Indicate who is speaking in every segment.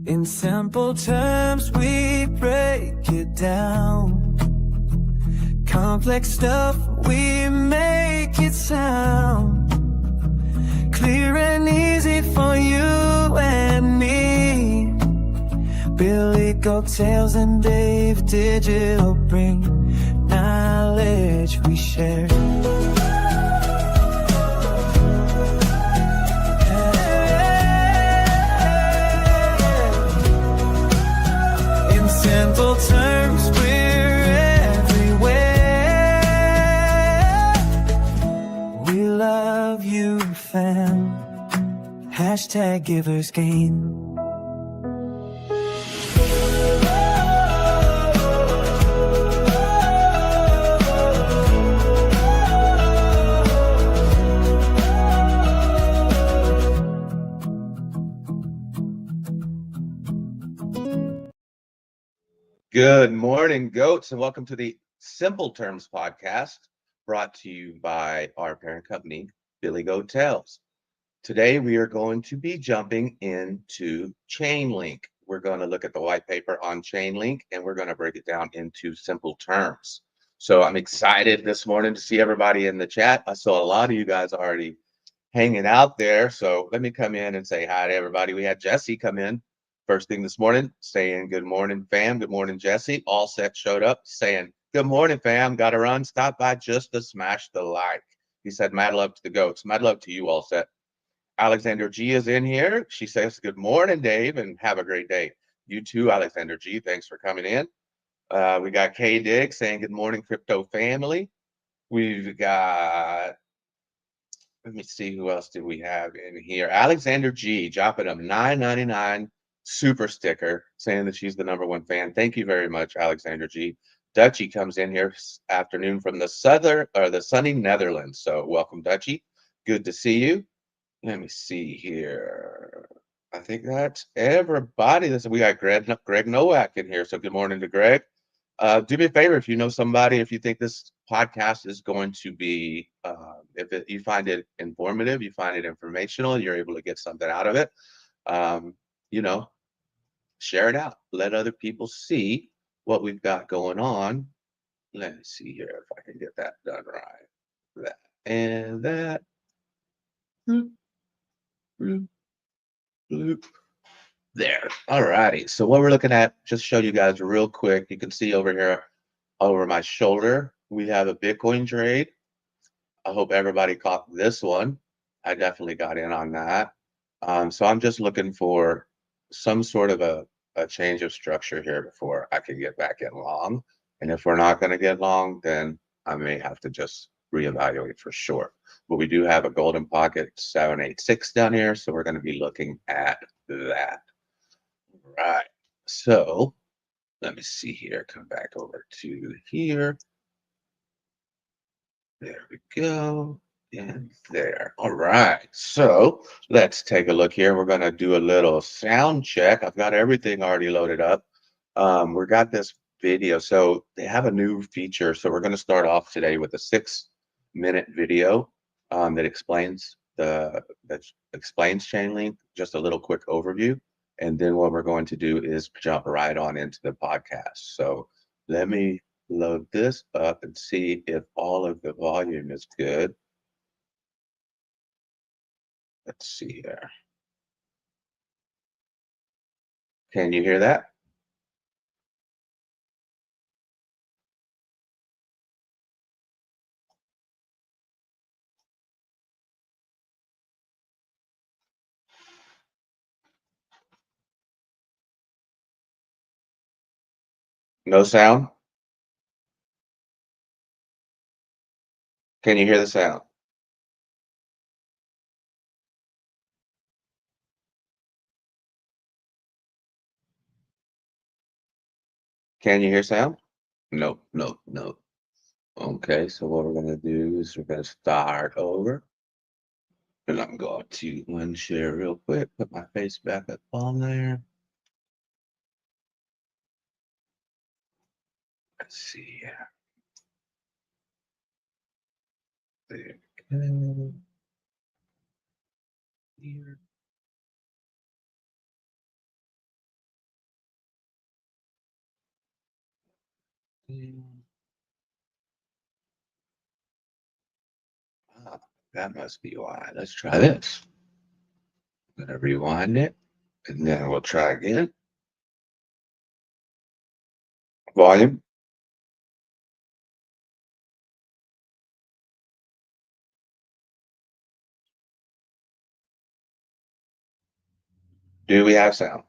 Speaker 1: In simple terms, we break it down. Complex stuff, we make it sound clear and easy for you and me. Billy Goattails and Dave Digital bring knowledge we share. In simple terms, we're everywhere. We love you, fam. Hashtag givers gain.
Speaker 2: Good morning, goats, and welcome to the Simple Terms podcast, brought to you by our parent company, Billy Goattails. Today, we are going to be jumping into Chainlink. We're going to look at the white paper on Chainlink, and we're going to break it down into simple terms. So I'm excited this morning to see everybody in the chat. I saw a lot of you guys already hanging out there. So let me come in and say hi to everybody. We had Jesse come in first thing this morning saying, good morning, fam. Good morning, Jesse. All Set showed up saying, good morning, fam. Got to run. Stop by just to smash the like. He said, mad love to the goats. Mad love to you, All Set. Alexander G is in here. She says, good morning, Dave, and have a great day. You too, Alexander G. Thanks for coming in. We got K Dig saying, good morning, crypto family. We've got, let me see, who else did we have in here? Alexander G dropping a $9.99 super sticker saying that she's the #1 fan. Thank you very much, Alexander G. Dutchie comes in here this afternoon from the sunny Netherlands. So welcome, Dutchie. Good to see you. Let me see here. I think that's everybody. We got Greg Nowak in here. So good morning to Greg. Do me a favor, if you know somebody, if you think this podcast is going to be, you find it informative, you find it informational, you're able to get something out of it, share it out. Let other people see what we've got going on. Let me see here if I can get that done right. That and that. Bloop, bloop, bloop. There. All righty. So what we're looking at, just show you guys real quick. You can see over here, over my shoulder, we have a Bitcoin trade. I hope everybody caught this one. I definitely got in on that. So I'm just looking for some sort of a change of structure here before I can get back in long. And if we're not going to get long, then I may have to just reevaluate for sure. But we do have a golden pocket 786 down here, so we're going to be looking at that. Right. So let me see here. Come back over to here. There we go. And there. All right. So let's take a look here. We're going to do a little sound check. I've got everything already loaded up. We got this video. So they have a new feature. So we're going to start off today with a 6-minute video that explains Chainlink, just a little quick overview. And then what we're going to do is jump right on into the podcast. So let me load this up and see if all of the volume is good. Let's see here. Can you hear that? No sound? Can you hear the sound? Can you hear sound? Nope, nope, nope. Okay, so what we're going to do is we're going to start over. And I'm going to unshare real quick, put my face back up on there. Let's see here. There we go. Here. Ah, that must be why. Let's try this. I'm gonna rewind it, and then we'll try again. Volume. Do we have sound?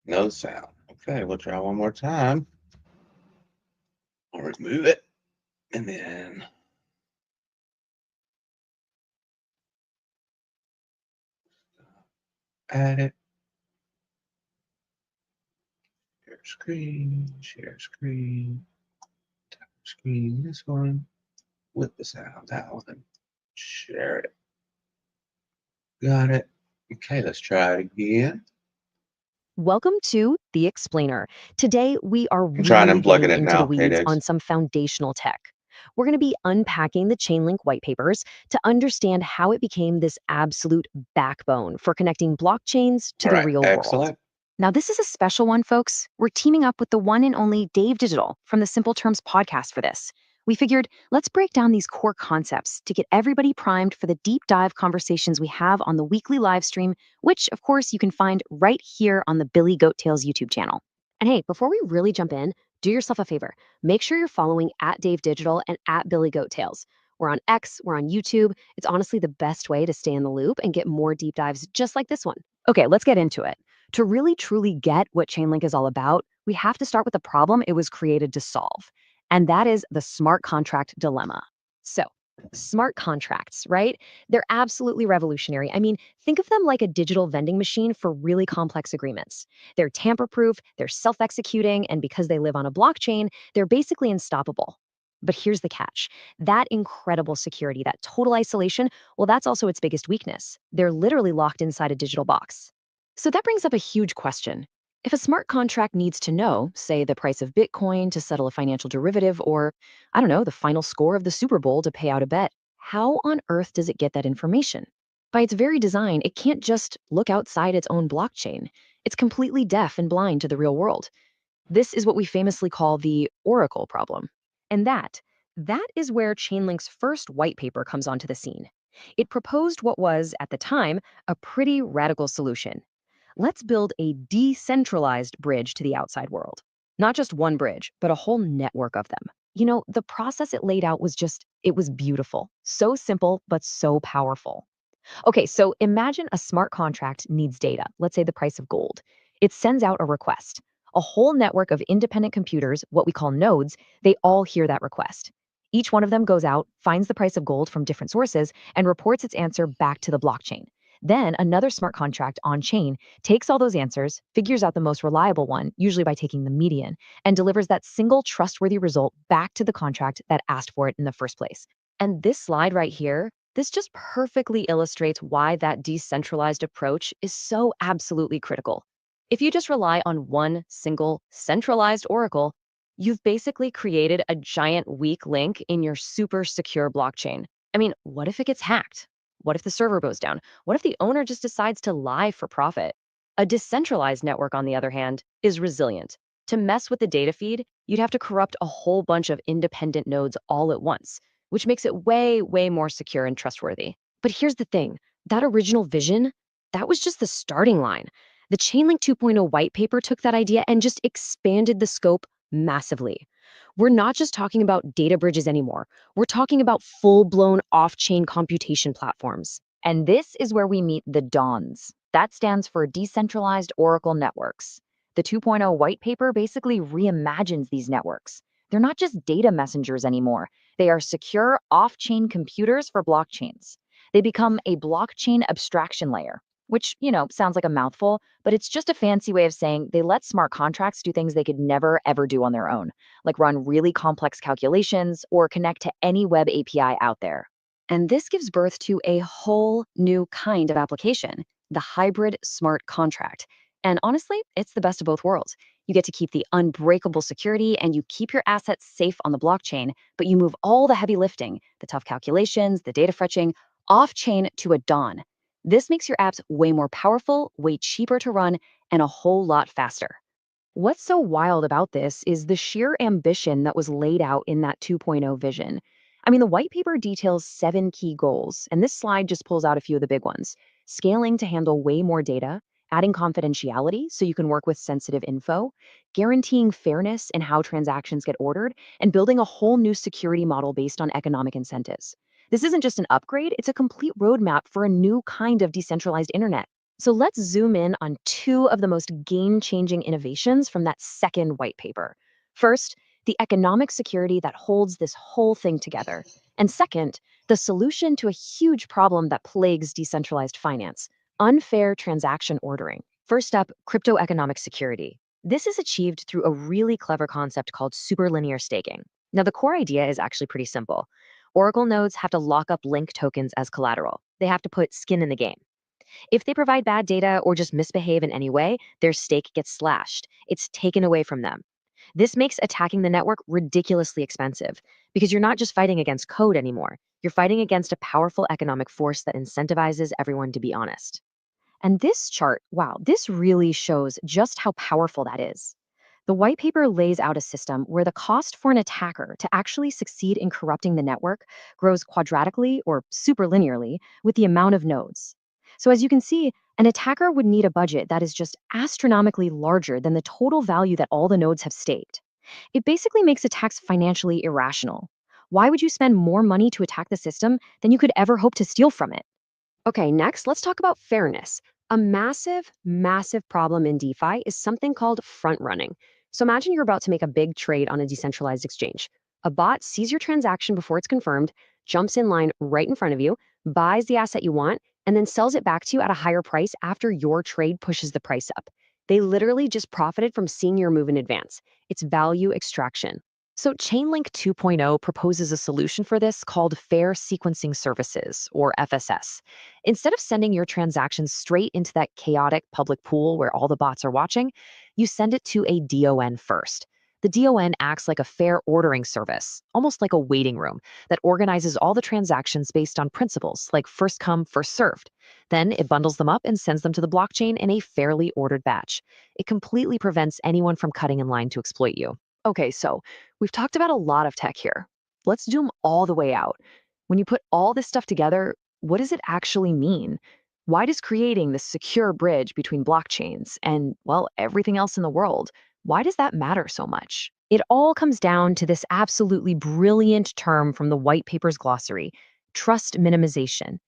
Speaker 2: No sound. Okay, we'll try one more time. I'll remove it, and then add it. Share screen, tap screen, this one with the sound, that one. Share it. Got it. Okay, let's try it again.
Speaker 3: Welcome to The Explainer. Today, we are
Speaker 2: I'm trying
Speaker 3: really
Speaker 2: unplugging
Speaker 3: getting
Speaker 2: it
Speaker 3: into the
Speaker 2: now. Hey,
Speaker 3: weeds
Speaker 2: Daves.
Speaker 3: on some foundational tech. We're going to be unpacking the Chainlink whitepapers to understand how it became this absolute backbone for connecting blockchains to
Speaker 2: All
Speaker 3: the
Speaker 2: right,
Speaker 3: real world.
Speaker 2: excellent.
Speaker 3: Now, this is a special one, folks. We're teaming up with the one and only Dave Digital from the Simple Terms podcast for this. We figured, let's break down these core concepts to get everybody primed for the deep dive conversations we have on the weekly live stream, which, of course, you can find right here on the Billy Goat Tales YouTube channel. And hey, before we really jump in, do yourself a favor. Make sure you're following at Dave Digital and at Billy Goat Tales. We're on X, we're on YouTube. It's honestly the best way to stay in the loop and get more deep dives just like this one. Okay, let's get into it. To really truly get what Chainlink is all about, we have to start with the problem it was created to solve, and that is the smart contract dilemma. So, smart contracts, right? They're absolutely revolutionary. I mean, think of them like a digital vending machine for really complex agreements. They're tamper proof, they're self executing, and because they live on a blockchain, they're basically unstoppable. But here's the catch, that incredible security, that total isolation, well, that's also its biggest weakness. They're literally locked inside a digital box. So that brings up a huge question. If a smart contract needs to know, say, the price of Bitcoin to settle a financial derivative, or, I don't know, the final score of the Super Bowl to pay out a bet, how on earth does it get that information? By its very design, it can't just look outside its own blockchain. It's completely deaf and blind to the real world. This is what we famously call the oracle problem. And that is where Chainlink's first white paper comes onto the scene. It proposed what was, at the time, a pretty radical solution. Let's build a decentralized bridge to the outside world. Not just one bridge, but a whole network of them. You know, the process it laid out was it was beautiful. So simple, but so powerful. Okay, so imagine a smart contract needs data, let's say the price of gold. It sends out a request. A whole network of independent computers, what we call nodes, they all hear that request. Each one of them goes out, finds the price of gold from different sources, and reports its answer back to the blockchain. Then another smart contract on chain takes all those answers, figures out the most reliable one, usually by taking the median, and delivers that single trustworthy result back to the contract that asked for it in the first place. And this slide right here, this just perfectly illustrates why that decentralized approach is so absolutely critical. If you just rely on one single centralized oracle, you've basically created a giant weak link in your super secure blockchain. I mean, what if it gets hacked? What if the server goes down? What if the owner just decides to lie for profit? A decentralized network, on the other hand, is resilient. To mess with the data feed, you'd have to corrupt a whole bunch of independent nodes all at once, which makes it way, way more secure and trustworthy. But here's the thing, that original vision, that was just the starting line. The Chainlink 2.0 white paper took that idea and just expanded the scope massively. We're not just talking about data bridges anymore. We're talking about full-blown off-chain computation platforms. And this is where we meet the DAWNs. That stands for Decentralized Oracle Networks. The 2.0 white paper basically reimagines these networks. They're not just data messengers anymore. They are secure off-chain computers for blockchains. They become a blockchain abstraction layer, which, sounds like a mouthful, but it's just a fancy way of saying they let smart contracts do things they could never ever do on their own, like run really complex calculations or connect to any web API out there. And this gives birth to a whole new kind of application, the hybrid smart contract. And honestly, it's the best of both worlds. You get to keep the unbreakable security and you keep your assets safe on the blockchain, but you move all the heavy lifting, the tough calculations, the data fetching, off-chain to a dawn. This makes your apps way more powerful, way cheaper to run, and a whole lot faster. What's so wild about this is the sheer ambition that was laid out in that 2.0 vision. I mean, the white paper details 7 key goals, and this slide just pulls out a few of the big ones. Scaling to handle way more data, adding confidentiality so you can work with sensitive info, guaranteeing fairness in how transactions get ordered, and building a whole new security model based on economic incentives. This isn't just an upgrade, it's a complete roadmap for a new kind of decentralized internet. So let's zoom in on two of the most game changing innovations from that second white paper. First, the economic security that holds this whole thing together. And second, the solution to a huge problem that plagues decentralized finance: unfair transaction ordering. First up, crypto economic security. This is achieved through a really clever concept called superlinear staking. Now, the core idea is actually pretty simple. Oracle nodes have to lock up link tokens as collateral. They have to put skin in the game. If they provide bad data or just misbehave in any way, their stake gets slashed. It's taken away from them. This makes attacking the network ridiculously expensive because you're not just fighting against code anymore. You're fighting against a powerful economic force that incentivizes everyone to be honest. And this chart, wow, this really shows just how powerful that is. The white paper lays out a system where the cost for an attacker to actually succeed in corrupting the network grows quadratically or superlinearly with the amount of nodes. So, as you can see, an attacker would need a budget that is just astronomically larger than the total value that all the nodes have staked. It basically makes attacks financially irrational. Why would you spend more money to attack the system than you could ever hope to steal from it? Okay, next, let's talk about fairness. A massive, massive problem in DeFi is something called front running. So imagine you're about to make a big trade on a decentralized exchange. A bot sees your transaction before it's confirmed, jumps in line right in front of you, buys the asset you want, and then sells it back to you at a higher price after your trade pushes the price up. They literally just profited from seeing your move in advance. It's value extraction. So, Chainlink 2.0 proposes a solution for this called Fair Sequencing Services, or FSS. Instead of sending your transactions straight into that chaotic public pool where all the bots are watching, you send it to a DON first. The DON acts like a fair ordering service, almost like a waiting room, that organizes all the transactions based on principles like first come, first served. Then it bundles them up and sends them to the blockchain in a fairly ordered batch. It completely prevents anyone from cutting in line to exploit you. Okay, so we've talked about a lot of tech here. Let's zoom all the way out. When you put all this stuff together, what does it actually mean? Why does creating this secure bridge between blockchains and, well, everything else in the world, why does that matter so much? It all comes down to this absolutely brilliant term from the white paper's glossary: trust minimization.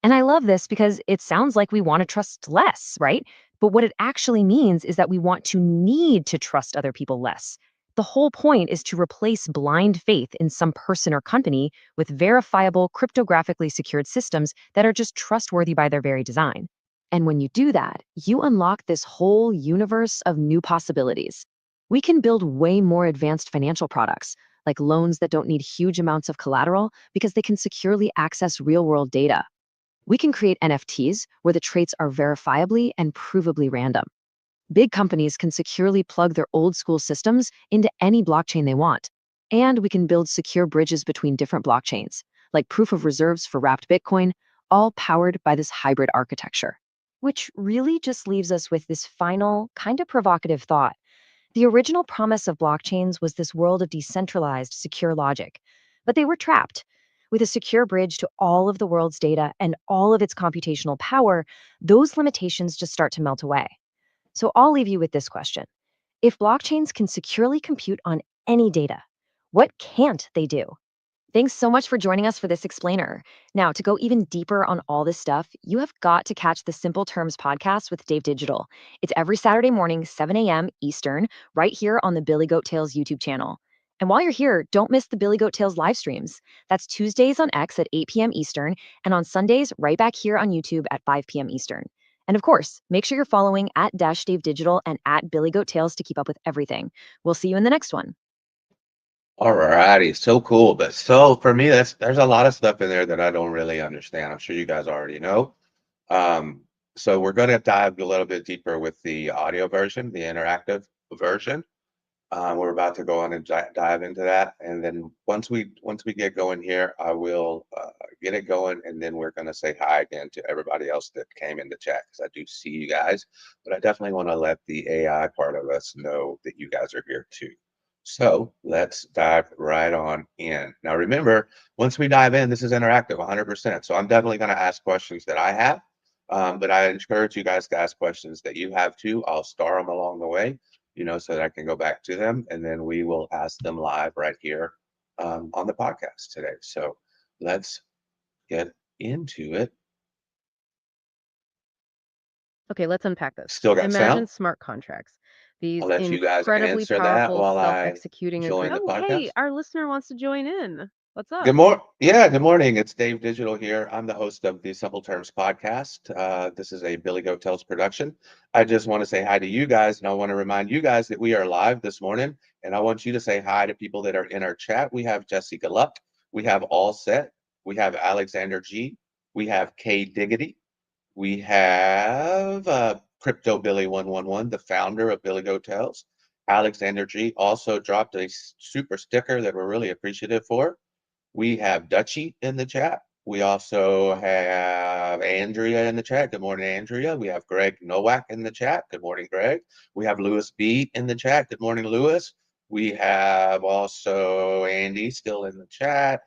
Speaker 3: And I love this because it sounds like we want to trust less, right? But what it actually means is that we want to need to trust other people less. The whole point is to replace blind faith in some person or company with verifiable, cryptographically secured systems that are just trustworthy by their very design. And when you do that, you unlock this whole universe of new possibilities. We can build way more advanced financial products, like loans that don't need huge amounts of collateral because they can securely access real world data. We can create NFTs where the traits are verifiably and provably random. Big companies can securely plug their old school systems into any blockchain they want. And we can build secure bridges between different blockchains, like proof of reserves for wrapped Bitcoin, all powered by this hybrid architecture. Which really just leaves us with this final, kind of provocative thought. The original promise of blockchains was this world of decentralized, secure logic, but they were trapped. With a secure bridge to all of the world's data and all of its computational power, those limitations just start to melt away. So I'll leave you with this question. If blockchains can securely compute on any data, what can't they do? Thanks so much for joining us for this explainer. Now, to go even deeper on all this stuff, you have got to catch the Simple Terms podcast with Dave Digital. It's every Saturday morning, 7 a.m. Eastern, right here on the Billy Goat Tales YouTube channel. And while you're here, don't miss the Billy Goat Tales live streams. That's Tuesdays on X at 8 p.m. Eastern, and on Sundays, right back here on YouTube at 5 p.m. Eastern. And of course, make sure you're following at Dash Dave Digital and at Billy Goat Tales to keep up with everything. We'll see you in the next one.
Speaker 2: All righty, so cool. But so for me, there's a lot of stuff in there that I don't really understand. I'm sure you guys already know. Um, so we're going to dive a little bit deeper with the audio version, the interactive version. We're about to go on and dive into that, and then once we get going here, I will get it going, and then we're going to say hi again to everybody else that came in the chat, because I do see you guys, but I definitely want to let the AI part of us know that you guys are here too. So let's dive right on in. Now remember, once we dive in, this is interactive 100%. So I'm definitely going to ask questions that I have, but I encourage you guys to ask questions that you have too. I'll star them along the way, so that I can go back to them, and then we will ask them live right here on the podcast today. So let's get into it.
Speaker 4: Okay, let's unpack this.
Speaker 2: Still got
Speaker 4: Imagine
Speaker 2: sound?
Speaker 4: smart contracts. These
Speaker 2: I'll let you guys
Speaker 4: incredibly
Speaker 2: answer that
Speaker 4: powerful
Speaker 2: while I
Speaker 4: self-executing
Speaker 2: join the
Speaker 4: agreements. Oh, hey,
Speaker 2: podcast.
Speaker 4: our listener wants to join in. What's up?
Speaker 2: Good morning. Yeah, good morning. It's Dave Digital here. I'm the host of the Simple Terms podcast. This is a Billy Goat Tales production. I just want to say hi to you guys, and I want to remind you guys that we are live this morning, and I want you to say hi to people that are in our chat. We have Jessica Luck. We have All Set. We have Alexander G. We have K Diggity. We have Crypto Billy 111, the founder of Billy Goat Tales. Alexander G also dropped a super sticker that we're really appreciative for. We have Dutchy in the chat. We also have Andrea in the chat. Good morning, Andrea. We have Greg Nowak in the chat. Good morning, Greg. We have Lewis B in the chat. Good morning, Lewis. We have also Andy still in the chat.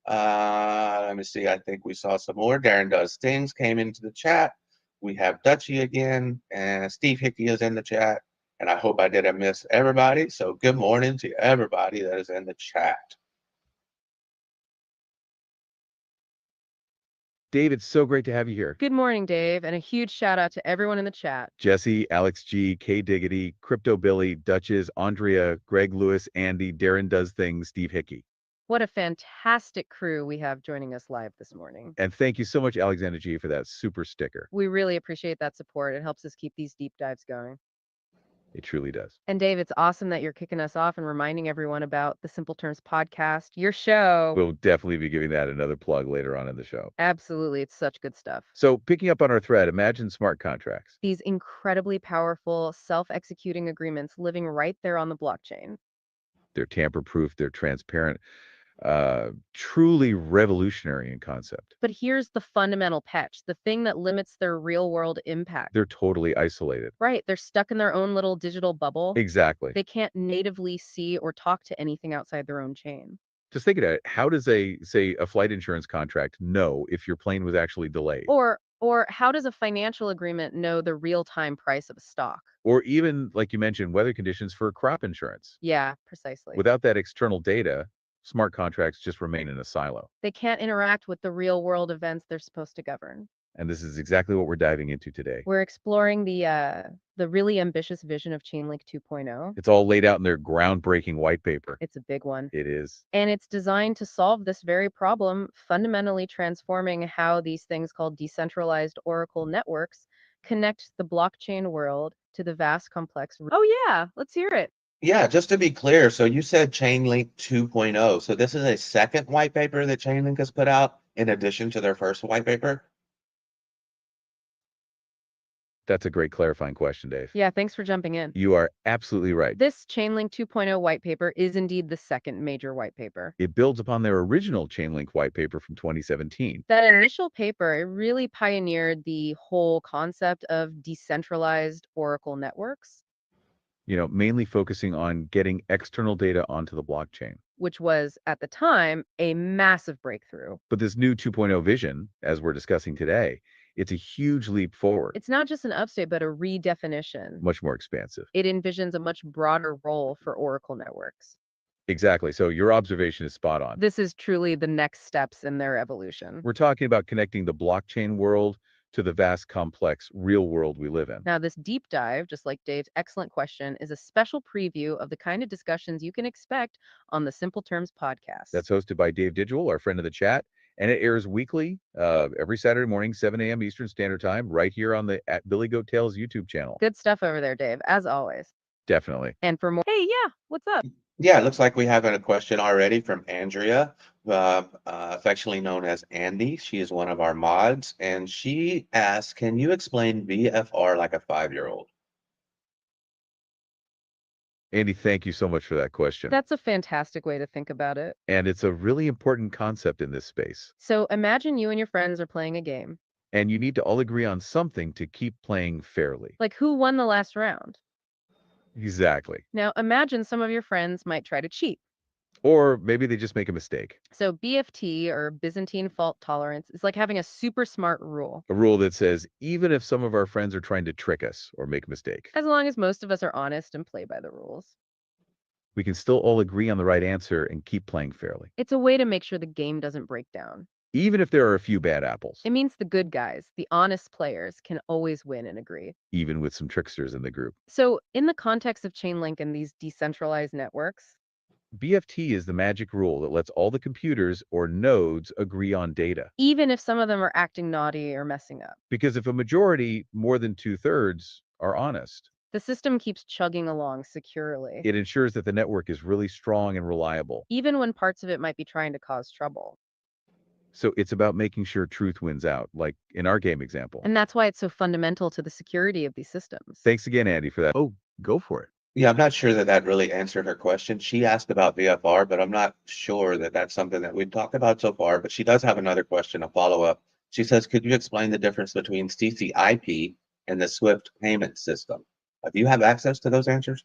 Speaker 2: Let me see. I think we saw some more. Darren Does Things came into the chat. We have Dutchy again, and Steve Hickey is in the chat. And I hope I didn't miss everybody. So good morning to everybody that is in the chat.
Speaker 5: Dave, it's so great to have you here.
Speaker 4: Good morning, Dave, and a huge shout out to everyone in the chat.
Speaker 5: Jesse, Alex G, K Diggity, Crypto Billy, Duchess, Andrea, Greg Lewis, Andy, Darren Does Things, Steve Hickey.
Speaker 4: What a fantastic crew we have joining us live this morning.
Speaker 5: And thank you so much, Alexander G, for that super sticker.
Speaker 4: We really appreciate that support. It helps us keep these deep dives going.
Speaker 5: It truly does.
Speaker 4: And Dave, it's awesome that you're kicking us off and reminding everyone about the Simple Terms podcast, your show.
Speaker 5: We'll definitely be giving that another plug later on in the show.
Speaker 4: Absolutely. It's such good stuff.
Speaker 5: So picking up on our thread, imagine smart contracts.
Speaker 4: These incredibly powerful self-executing agreements living right there on the blockchain.
Speaker 5: They're tamper-proof, they're transparent, truly revolutionary in concept.
Speaker 4: But here's the fundamental catch, the thing that limits their real-world impact.
Speaker 5: They're totally isolated.
Speaker 4: Right. They're stuck in their own little digital bubble.
Speaker 5: Exactly.
Speaker 4: They can't natively see or talk to anything outside their own chain.
Speaker 5: Just think about it. How does a flight insurance contract know if your plane was actually delayed?
Speaker 4: Or how does a financial agreement know the real-time price of a stock?
Speaker 5: Or even, like you mentioned, weather conditions for crop insurance.
Speaker 4: Yeah, precisely.
Speaker 5: Without that external data, smart contracts just remain in a silo.
Speaker 4: They can't interact with the real-world events they're supposed to govern.
Speaker 5: And this is exactly what we're diving into today.
Speaker 4: We're exploring the really ambitious vision of Chainlink 2.0.
Speaker 5: It's all laid out in their groundbreaking white paper.
Speaker 4: It's a big one.
Speaker 5: It is.
Speaker 4: And it's designed to solve this very problem, fundamentally transforming how these things called decentralized Oracle networks connect the blockchain world to the vast complex. Oh yeah, let's hear it.
Speaker 2: Yeah, just to be clear, so you said Chainlink 2.0. So this is a second white paper that Chainlink has put out in addition to their first white paper?
Speaker 5: That's a great clarifying question, Dave.
Speaker 4: Yeah, thanks for jumping in.
Speaker 5: You are absolutely right.
Speaker 4: This Chainlink 2.0 white paper is indeed the second major white paper.
Speaker 5: It builds upon their original Chainlink white paper from 2017.
Speaker 4: That initial paper, it really pioneered the whole concept of decentralized Oracle networks,
Speaker 5: Mainly focusing on getting external data onto the blockchain.
Speaker 4: which was, at the time, a massive breakthrough.
Speaker 5: But this new 2.0 vision, as we're discussing today, it's a huge leap forward.
Speaker 4: It's not just an update, but a redefinition.
Speaker 5: Much more expansive.
Speaker 4: It envisions a much broader role for Oracle networks.
Speaker 5: Exactly. So your observation is spot on.
Speaker 4: This is truly the next steps in their evolution.
Speaker 5: We're talking about connecting the blockchain world to the vast, complex, real world we live in.
Speaker 4: Now, this deep dive, just like Dave's excellent question, is a special preview of the kind of discussions you can expect on the Simple Terms podcast.
Speaker 5: That's hosted by Dave Digital, our friend of the chat, and it airs weekly, every Saturday morning, 7 a.m. Eastern Standard Time, right here on the Billy Goat Tales YouTube channel.
Speaker 4: Good stuff over there, Dave, as always.
Speaker 5: Definitely.
Speaker 4: And for more, hey, yeah, what's up?
Speaker 2: Yeah, it looks like we have a question already from Andrea, affectionately known as Andy. She is one of our mods, and she asks, can you explain VFR like a 5-year-old?
Speaker 5: Andy, thank you so much for that question.
Speaker 4: That's a fantastic way to think about it.
Speaker 5: And it's a really important concept in this space.
Speaker 4: So imagine you and your friends are playing a game.
Speaker 5: And you need to all agree on something to keep playing fairly.
Speaker 4: Like who won the last round?
Speaker 5: Exactly.
Speaker 4: Now imagine some of your friends might try to cheat.
Speaker 5: Or maybe they just make a mistake.
Speaker 4: So BFT, or Byzantine fault tolerance, is like having a super smart rule.
Speaker 5: A rule that says even if some of our friends are trying to trick us or make a mistake,
Speaker 4: As long as most of us are honest and play by the rules.
Speaker 5: we can still all agree on the right answer and keep playing fairly.
Speaker 4: It's a way to make sure the game doesn't break down.
Speaker 5: Even if there are a few bad apples,
Speaker 4: It means the good guys, the honest players, can always win and agree.
Speaker 5: even with some tricksters in the group.
Speaker 4: So, in the context of Chainlink and these decentralized networks,
Speaker 5: BFT is the magic rule that lets all the computers or nodes agree on data.
Speaker 4: even if some of them are acting naughty or messing up,
Speaker 5: Because if a majority, more than 2/3, are honest,
Speaker 4: the system keeps chugging along securely,
Speaker 5: it ensures that the network is really strong and reliable.
Speaker 4: even when parts of it might be trying to cause trouble.
Speaker 5: So it's about making sure truth wins out, like in our game example.
Speaker 4: And that's why it's so fundamental to the security of these systems.
Speaker 5: Thanks again, Andy, for that. Oh, go for it.
Speaker 2: Yeah, I'm not sure that that really answered her question. She asked about VFR, but I'm not sure that that's something that we've talked about so far. But she does have another question, a follow-up. She says, could you explain the difference between CCIP and the SWIFT payment system? Do you have access to those answers?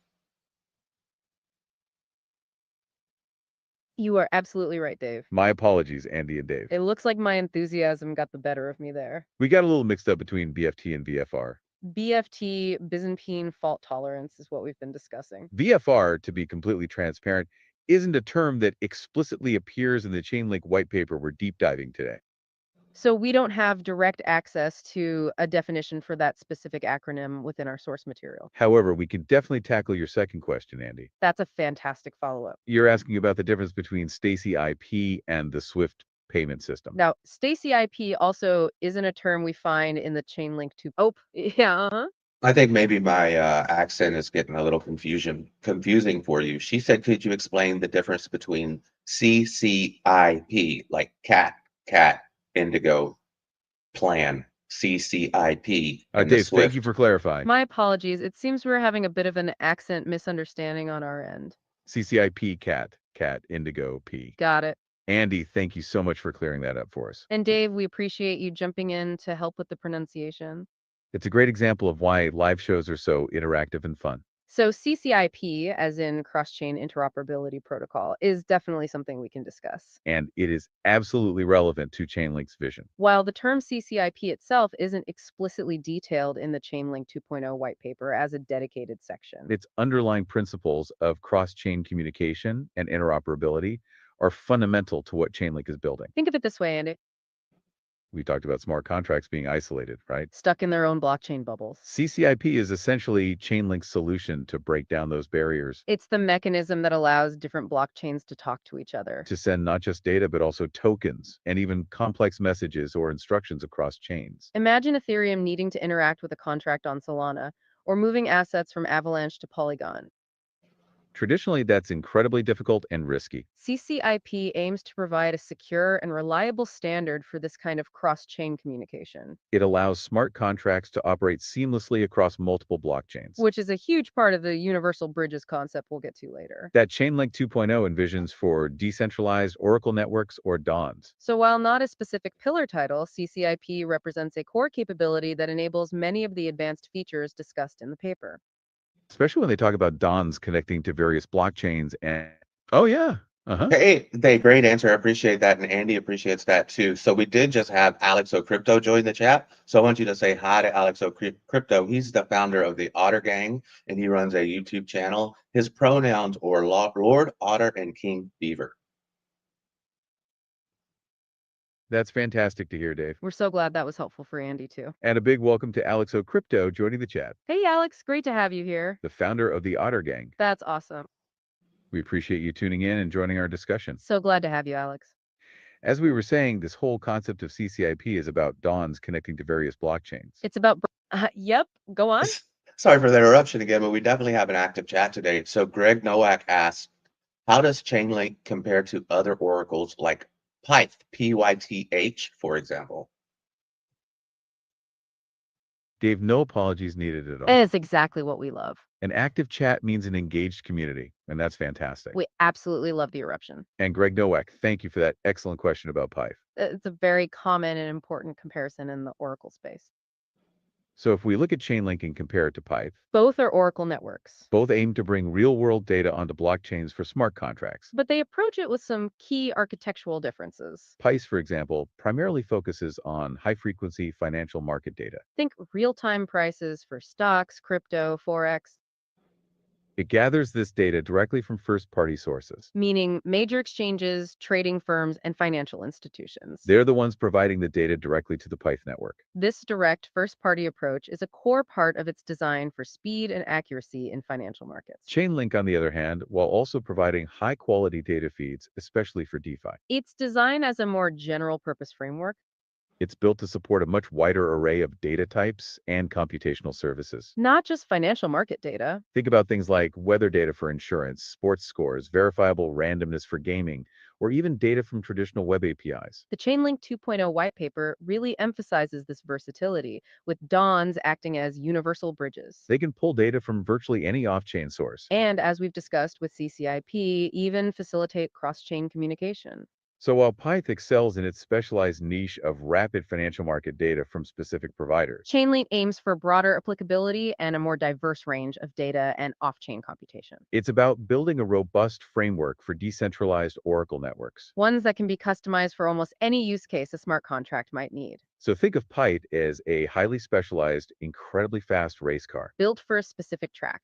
Speaker 4: You are absolutely right, Dave.
Speaker 5: My apologies, Andy and Dave.
Speaker 4: It looks like my enthusiasm got the better of me there.
Speaker 5: We got a little mixed up between BFT and VFR.
Speaker 4: BFT, Byzantine fault tolerance, is what we've been discussing.
Speaker 5: VFR, to be completely transparent, isn't a term that explicitly appears in the Chainlink white paper we're deep diving today.
Speaker 4: So we don't have direct access to a definition for that specific acronym within our source material.
Speaker 5: However, we can definitely tackle your second question, Andy.
Speaker 4: That's a fantastic follow-up.
Speaker 5: You're asking about the difference between Stacy IP and the SWIFT payment system.
Speaker 4: Now, Stacy IP also isn't a term we find in the Chainlink 2. Oh, yeah,
Speaker 2: I think maybe my accent is getting a little confusing for you. She said, could you explain the difference between CCIP, like cat, indigo, plan, CCIP, and the
Speaker 5: Dave,
Speaker 2: SWIFT?
Speaker 5: thank you for clarifying.
Speaker 4: My apologies. It seems we're having a bit of an accent misunderstanding on our end.
Speaker 5: CCIP cat, indigo, P.
Speaker 4: Got it.
Speaker 5: Andy, thank you so much for clearing that up for us.
Speaker 4: And Dave, we appreciate you jumping in to help with the pronunciation.
Speaker 5: It's a great example of why live shows are so interactive and fun.
Speaker 4: So CCIP, as in cross-chain interoperability protocol, is definitely something we can discuss.
Speaker 5: And it is absolutely relevant to Chainlink's vision.
Speaker 4: While the term CCIP itself isn't explicitly detailed in the Chainlink 2.0 white paper as a dedicated section,
Speaker 5: Its underlying principles of cross-chain communication and interoperability are fundamental to what Chainlink is building.
Speaker 4: think of it this way, Andy.
Speaker 5: We talked about smart contracts being isolated, right?
Speaker 4: Stuck in their own blockchain bubbles.
Speaker 5: CCIP is essentially Chainlink's solution to break down those barriers,
Speaker 4: It's the mechanism that allows different blockchains to talk to each other.
Speaker 5: to send not just data, but also tokens and even complex messages or instructions across chains.
Speaker 4: Imagine Ethereum needing to interact with a contract on Solana, or moving assets from Avalanche to Polygon.
Speaker 5: Traditionally, that's incredibly difficult and risky.
Speaker 4: CCIP aims to provide a secure and reliable standard for this kind of cross-chain communication,
Speaker 5: It allows smart contracts to operate seamlessly across multiple blockchains.
Speaker 4: which is a huge part of the universal bridges concept we'll get to later.
Speaker 5: That Chainlink 2.0 envisions for decentralized Oracle networks or DONs.
Speaker 4: So while not a specific pillar title, CCIP represents a core capability that enables many of the advanced features discussed in the paper.
Speaker 5: Especially when they talk about DONs connecting to various blockchains and oh yeah.
Speaker 2: Hey, great answer. I appreciate that. And Andy appreciates that too. So we did just have Alex O'Crypto join the chat. So I want you to say hi to Alex O'Crypto. He's the founder of the Otter Gang and he runs a YouTube channel. His pronouns are Lord Otter and King Beaver.
Speaker 5: That's fantastic to hear, Dave.
Speaker 4: We're so glad that was helpful for Andy too.
Speaker 5: And a big welcome to Alex O'Crypto joining the chat,
Speaker 4: Hey Alex, great to have you here.
Speaker 5: the founder of the Otter Gang.
Speaker 4: That's awesome.
Speaker 5: We appreciate you tuning in and joining our discussion.
Speaker 4: So glad to have you, Alex.
Speaker 5: As we were saying, this whole concept of CCIP is about DONs connecting to various blockchains.
Speaker 4: It's about yep, go on.
Speaker 2: Sorry for the interruption again, but we definitely have an active chat today. So Greg Nowak asked, how does Chainlink compare to other oracles like Pyth, Pyth, for example?
Speaker 5: Dave, no apologies needed at all.
Speaker 4: It's exactly what we love.
Speaker 5: An active chat means an engaged community, and that's fantastic.
Speaker 4: We absolutely love the eruption.
Speaker 5: And Greg Nowak, thank you for that excellent question about Pyth.
Speaker 4: It's a very common and important comparison in the Oracle space.
Speaker 5: So if we look at Chainlink and compare it to Pyth,
Speaker 4: Both are Oracle networks,
Speaker 5: both aim to bring real-world data onto blockchains for smart contracts.
Speaker 4: but they approach it with some key architectural differences.
Speaker 5: Pyth, for example, primarily focuses on high-frequency financial market data.
Speaker 4: Think real-time prices for stocks, crypto, forex,
Speaker 5: It gathers this data directly from first-party sources.
Speaker 4: meaning major exchanges, trading firms, and financial institutions.
Speaker 5: They're the ones providing the data directly to the Pyth network.
Speaker 4: This direct first-party approach is a core part of its design for speed and accuracy in financial markets.
Speaker 5: Chainlink, on the other hand, while also providing high-quality data feeds, especially for DeFi.
Speaker 4: It's designed as a more general-purpose framework,
Speaker 5: It's built to support a much wider array of data types and computational services.
Speaker 4: not just financial market data.
Speaker 5: Think about things like weather data for insurance, sports scores, verifiable randomness for gaming, or even data from traditional web APIs.
Speaker 4: The Chainlink 2.0 whitepaper really emphasizes this versatility, with DAWNs acting as universal bridges.
Speaker 5: They can pull data from virtually any off-chain source.
Speaker 4: And as we've discussed with CCIP, even facilitate cross-chain communication.
Speaker 5: So while Pyth excels in its specialized niche of rapid financial market data from specific providers,
Speaker 4: Chainlink aims for broader applicability and a more diverse range of data and off-chain computation.
Speaker 5: it's about building a robust framework for decentralized Oracle networks.
Speaker 4: Ones that can be customized for almost any use case a smart contract might need.
Speaker 5: So think of Pyth as a highly specialized, incredibly fast race car.
Speaker 4: Built for a specific track.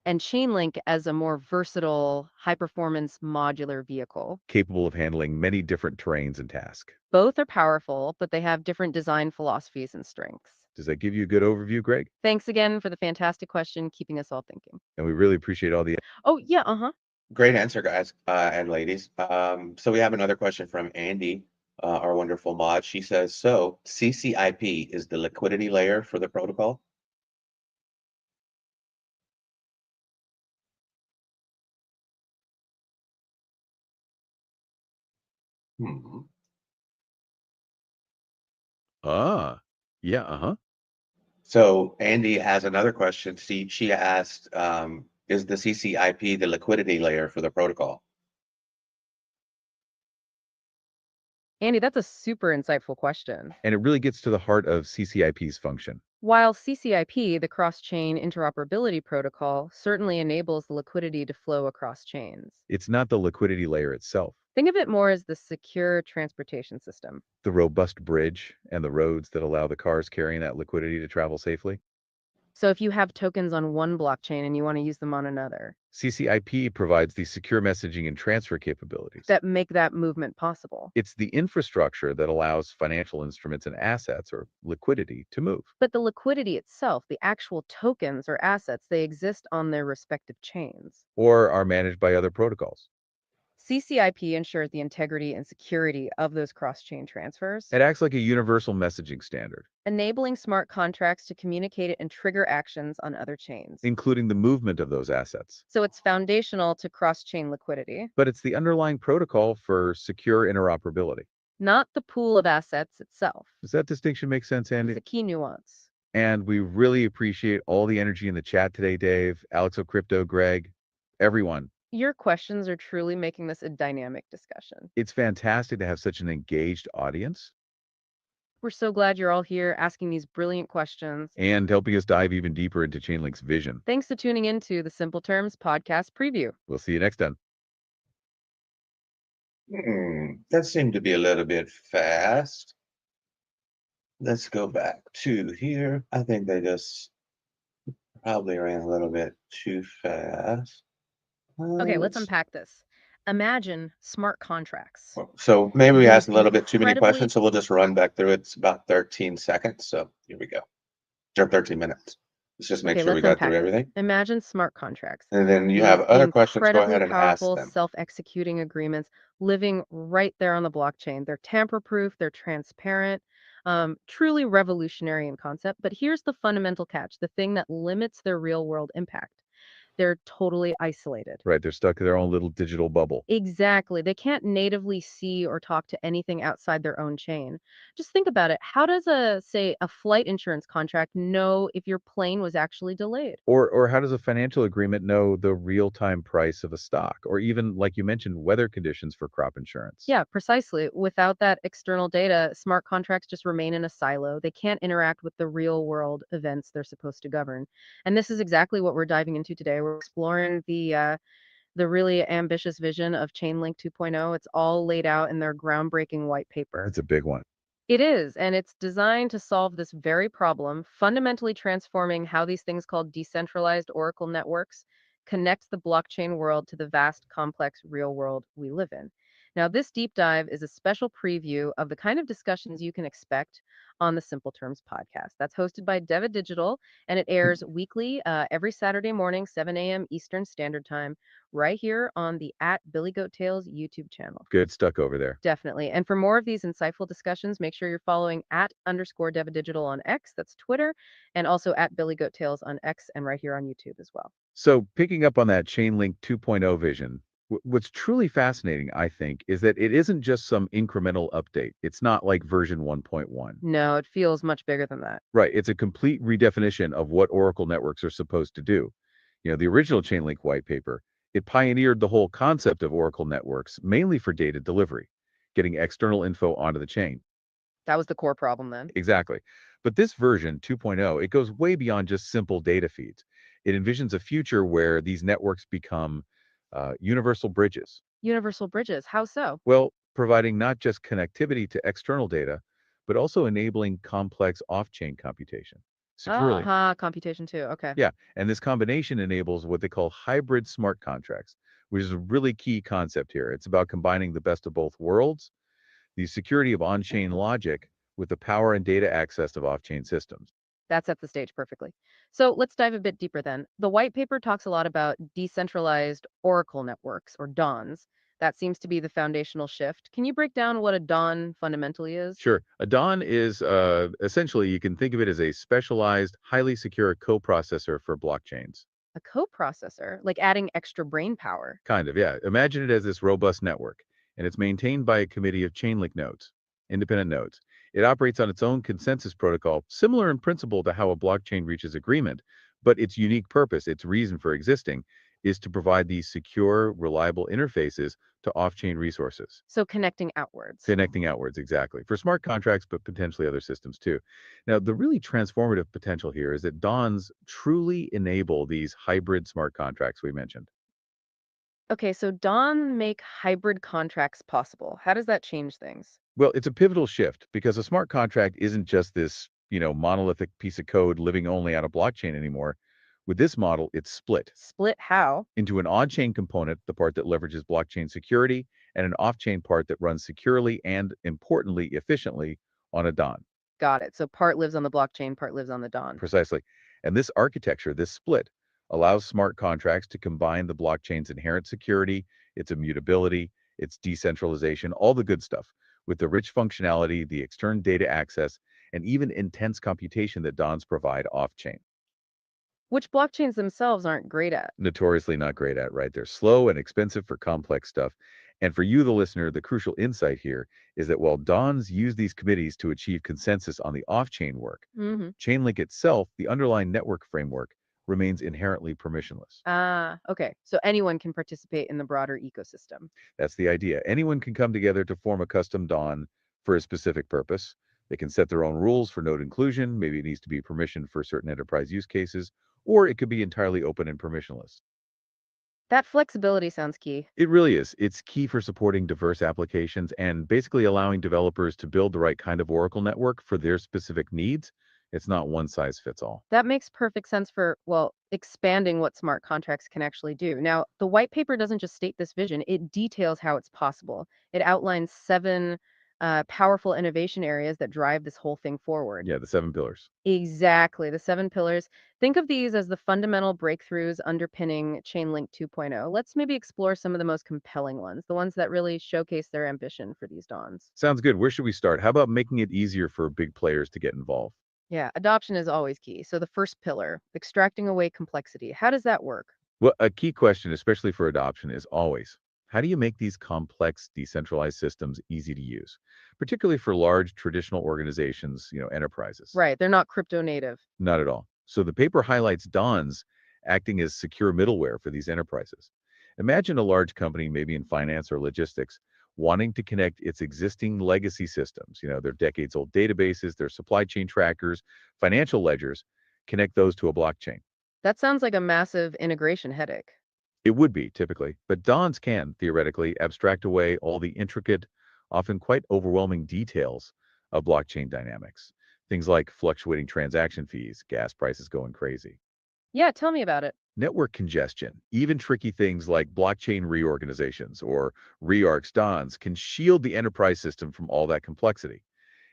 Speaker 4: And Chainlink as a more versatile, high-performance modular vehicle.
Speaker 5: Capable of handling many different terrains and tasks.
Speaker 4: Both are powerful, but they have different design philosophies and strengths.
Speaker 5: Does that give you a good overview, Greg?
Speaker 4: Thanks again for the fantastic question, keeping us all thinking.
Speaker 5: And we really appreciate all the
Speaker 4: Oh, yeah,
Speaker 2: Great answer, guys and ladies. So we have another question from Andy, our wonderful mod. She says, so CCIP is the liquidity layer for the protocol? Hmm.
Speaker 5: Yeah,
Speaker 2: So Andy has another question. She asked, is the CCIP the liquidity layer for the protocol?
Speaker 4: Andy, that's a super insightful question.
Speaker 5: And it really gets to the heart of CCIP's function.
Speaker 4: While CCIP, the cross-chain interoperability protocol, certainly enables the liquidity to flow across chains.
Speaker 5: It's not the liquidity layer itself.
Speaker 4: Think of it more as the secure transportation system.
Speaker 5: The robust bridge and the roads that allow the cars carrying that liquidity to travel safely.
Speaker 4: So if you have tokens on one blockchain and you want to use them on another,
Speaker 5: CCIP provides the secure messaging and transfer capabilities.
Speaker 4: that make that movement possible.
Speaker 5: It's the infrastructure that allows financial instruments and assets, or liquidity, to move.
Speaker 4: But the liquidity itself, the actual tokens or assets, they exist on their respective chains.
Speaker 5: Or are managed by other protocols.
Speaker 4: CCIP ensures the integrity and security of those cross-chain transfers,
Speaker 5: It acts like a universal messaging standard,
Speaker 4: enabling smart contracts to communicate and trigger actions on other chains.
Speaker 5: including the movement of those assets.
Speaker 4: So it's foundational to cross-chain liquidity,
Speaker 5: But it's the underlying protocol for secure interoperability.
Speaker 4: not the pool of assets itself.
Speaker 5: Does that distinction make sense,
Speaker 4: It's
Speaker 5: Andy?
Speaker 4: a key nuance.
Speaker 5: And we really appreciate all the energy in the chat today, Dave, Alex O'Crypto, Greg, everyone.
Speaker 4: Your questions are truly making this a dynamic discussion.
Speaker 5: It's fantastic to have such an engaged audience
Speaker 4: We're so glad you're all here asking these brilliant questions.
Speaker 5: and helping us dive even deeper into Chainlink's vision.
Speaker 4: Thanks for tuning in to the Simple Terms podcast preview.
Speaker 5: We'll see you next time.
Speaker 2: That seemed to be a little bit fast. Let's go back to here. I think they just probably ran a little bit too fast.
Speaker 4: Okay, let's unpack this. Imagine smart contracts.
Speaker 2: So maybe we
Speaker 4: These
Speaker 2: asked a little bit too many
Speaker 4: incredibly-
Speaker 2: questions, so we'll just run back through it. It's about 13 seconds. So here we go. Or 13 minutes. Let's just make
Speaker 4: Okay,
Speaker 2: sure we
Speaker 4: let's
Speaker 2: got
Speaker 4: unpack
Speaker 2: through
Speaker 4: this.
Speaker 2: everything.
Speaker 4: Imagine smart contracts.
Speaker 2: And then you
Speaker 4: These
Speaker 2: have other questions, go
Speaker 4: incredibly
Speaker 2: ahead and ask
Speaker 4: powerful,
Speaker 2: them.
Speaker 4: self-executing agreements living right there on the blockchain. They're tamper-proof, they're transparent, truly revolutionary in concept. But here's the fundamental catch, the thing that limits their real-world impact. They're totally isolated.
Speaker 5: Right. They're stuck in their own little digital bubble.
Speaker 4: Exactly. They can't natively see or talk to anything outside their own chain. Just think about it. How does say, a flight insurance contract know if your plane was actually delayed?
Speaker 5: Or how does a financial agreement know the real-time price of a stock, or even, like you mentioned, weather conditions for crop insurance?
Speaker 4: Yeah, precisely. Without that external data, smart contracts just remain in a silo. They can't interact with the real world events they're supposed to govern. And this is exactly what we're diving into today. We're exploring the really ambitious vision of Chainlink 2.0. It's all laid out in their groundbreaking white paper.
Speaker 5: That's a big one.
Speaker 4: It is, and it's designed to solve this very problem, fundamentally transforming how these things called decentralized Oracle networks connect the blockchain world to the vast, complex real world we live in. Now, this deep dive is a special preview of the kind of discussions you can expect on the Simple Terms podcast. That's hosted by Deva Digital, and it airs weekly, every Saturday morning, 7 a.m. Eastern Standard Time, right here on the at Billy Goat Tales YouTube channel.
Speaker 5: Good stuck over there.
Speaker 4: Definitely. And for more of these insightful discussions, make sure you're following at underscore Deva Digital on X, that's Twitter, and also at Billy Goat Tales on X and right here on YouTube as well.
Speaker 5: So picking up on that Chainlink 2.0 vision, what's truly fascinating, I think, is that it isn't just some incremental update. It's not like version 1.1.
Speaker 4: No, it feels much bigger than that.
Speaker 5: Right. It's a complete redefinition of what Oracle networks are supposed to do. The original Chainlink white paper, it pioneered the whole concept of Oracle networks, mainly for data delivery, getting external info onto the chain.
Speaker 4: That was the core problem then.
Speaker 5: Exactly. But this version 2.0, it goes way beyond just simple data feeds. It envisions a future where these networks become universal bridges.
Speaker 4: Universal bridges. How so?
Speaker 5: Well, providing not just connectivity to external data, but also enabling complex off-chain computation securely.
Speaker 4: Computation too. Okay.
Speaker 5: Yeah, and this combination enables what they call hybrid smart contracts, which is a really key concept here. It's about combining the best of both worlds, the security of on-chain logic with the power and data access of off-chain systems.
Speaker 4: That sets the stage perfectly. So let's dive a bit deeper then. The white paper talks a lot about decentralized Oracle networks or DONs. That seems to be the foundational shift. Can you break down what a DON fundamentally is?
Speaker 5: Sure. A DON is essentially, you can think of it as a specialized, highly secure coprocessor for blockchains.
Speaker 4: A coprocessor, like adding extra brain power.
Speaker 5: Kind of, yeah. Imagine it as this robust network, and it's maintained by a committee of Chainlink nodes, independent nodes. It operates on its own consensus protocol, similar in principle to how a blockchain reaches agreement, but its unique purpose, its reason for existing, is to provide these secure, reliable interfaces to off-chain resources.
Speaker 4: So connecting outwards.
Speaker 5: Connecting outwards, exactly. For smart contracts, but potentially other systems too. Now, the really transformative potential here is that DONs truly enable these hybrid smart contracts we mentioned.
Speaker 4: Okay, so DON make hybrid contracts possible. How does that change things?
Speaker 5: Well, it's a pivotal shift because a smart contract isn't just this, monolithic piece of code living only on a blockchain anymore. With this model, it's split
Speaker 4: Split how?
Speaker 5: into an on-chain component, the part that leverages blockchain security, and an off-chain part that runs securely and, importantly, efficiently on a DON.
Speaker 4: Got it. So part lives on the blockchain, part lives on the DON.
Speaker 5: Precisely. And this architecture, this split, allows smart contracts to combine the blockchain's inherent security, its immutability, its decentralization, all the good stuff, with the rich functionality, the external data access, and even intense computation that DONs provide off-chain.
Speaker 4: Which blockchains themselves aren't great at.
Speaker 5: Notoriously not great at, right? They're slow and expensive for complex stuff. And for you, the listener, the crucial insight here is that while DONs use these committees to achieve consensus on the off-chain work, Chainlink itself, the underlying network framework, remains inherently permissionless.
Speaker 4: Okay. So anyone can participate in the broader ecosystem.
Speaker 5: That's the idea. Anyone can come together to form a custom DON for a specific purpose. They can set their own rules for node inclusion. Maybe it needs to be permissioned for certain enterprise use cases, or it could be entirely open and permissionless.
Speaker 4: That flexibility sounds key.
Speaker 5: It really is. It's key for supporting diverse applications and basically allowing developers to build the right kind of Oracle network for their specific needs. It's not one size fits all.
Speaker 4: That makes perfect sense for, well, expanding what smart contracts can actually do. Now, the white paper doesn't just state this vision, it details how it's possible. It outlines 7 powerful innovation areas that drive this whole thing forward.
Speaker 5: Yeah, the 7 pillars.
Speaker 4: Exactly, the 7 pillars. Think of these as the fundamental breakthroughs underpinning Chainlink 2.0. Let's maybe explore some of the most compelling ones, the ones that really showcase their ambition for these dawns.
Speaker 5: Sounds good. Where should we start? How about making it easier for big players to get involved?
Speaker 4: Yeah, adoption is always key. So the first pillar, extracting away complexity. How does that work?
Speaker 5: Well, a key question, especially for adoption, is always how do you make these complex decentralized systems easy to use, particularly for large traditional organizations, enterprises?
Speaker 4: Right, they're not crypto native.
Speaker 5: Not at all. So the paper highlights Don's acting as secure middleware for these enterprises. Imagine a large company, maybe in finance or logistics, wanting to connect its existing legacy systems, their decades old databases, their supply chain trackers, financial ledgers, connect those to a blockchain.
Speaker 4: That sounds like a massive integration headache.
Speaker 5: It would be typically, but Dons can theoretically abstract away all the intricate, often quite overwhelming details of blockchain dynamics. Things like fluctuating transaction fees, gas prices going crazy,
Speaker 4: Yeah, tell me about it.
Speaker 5: network congestion, even tricky things like blockchain reorganizations or rearcs Dons can shield the enterprise system from all that complexity.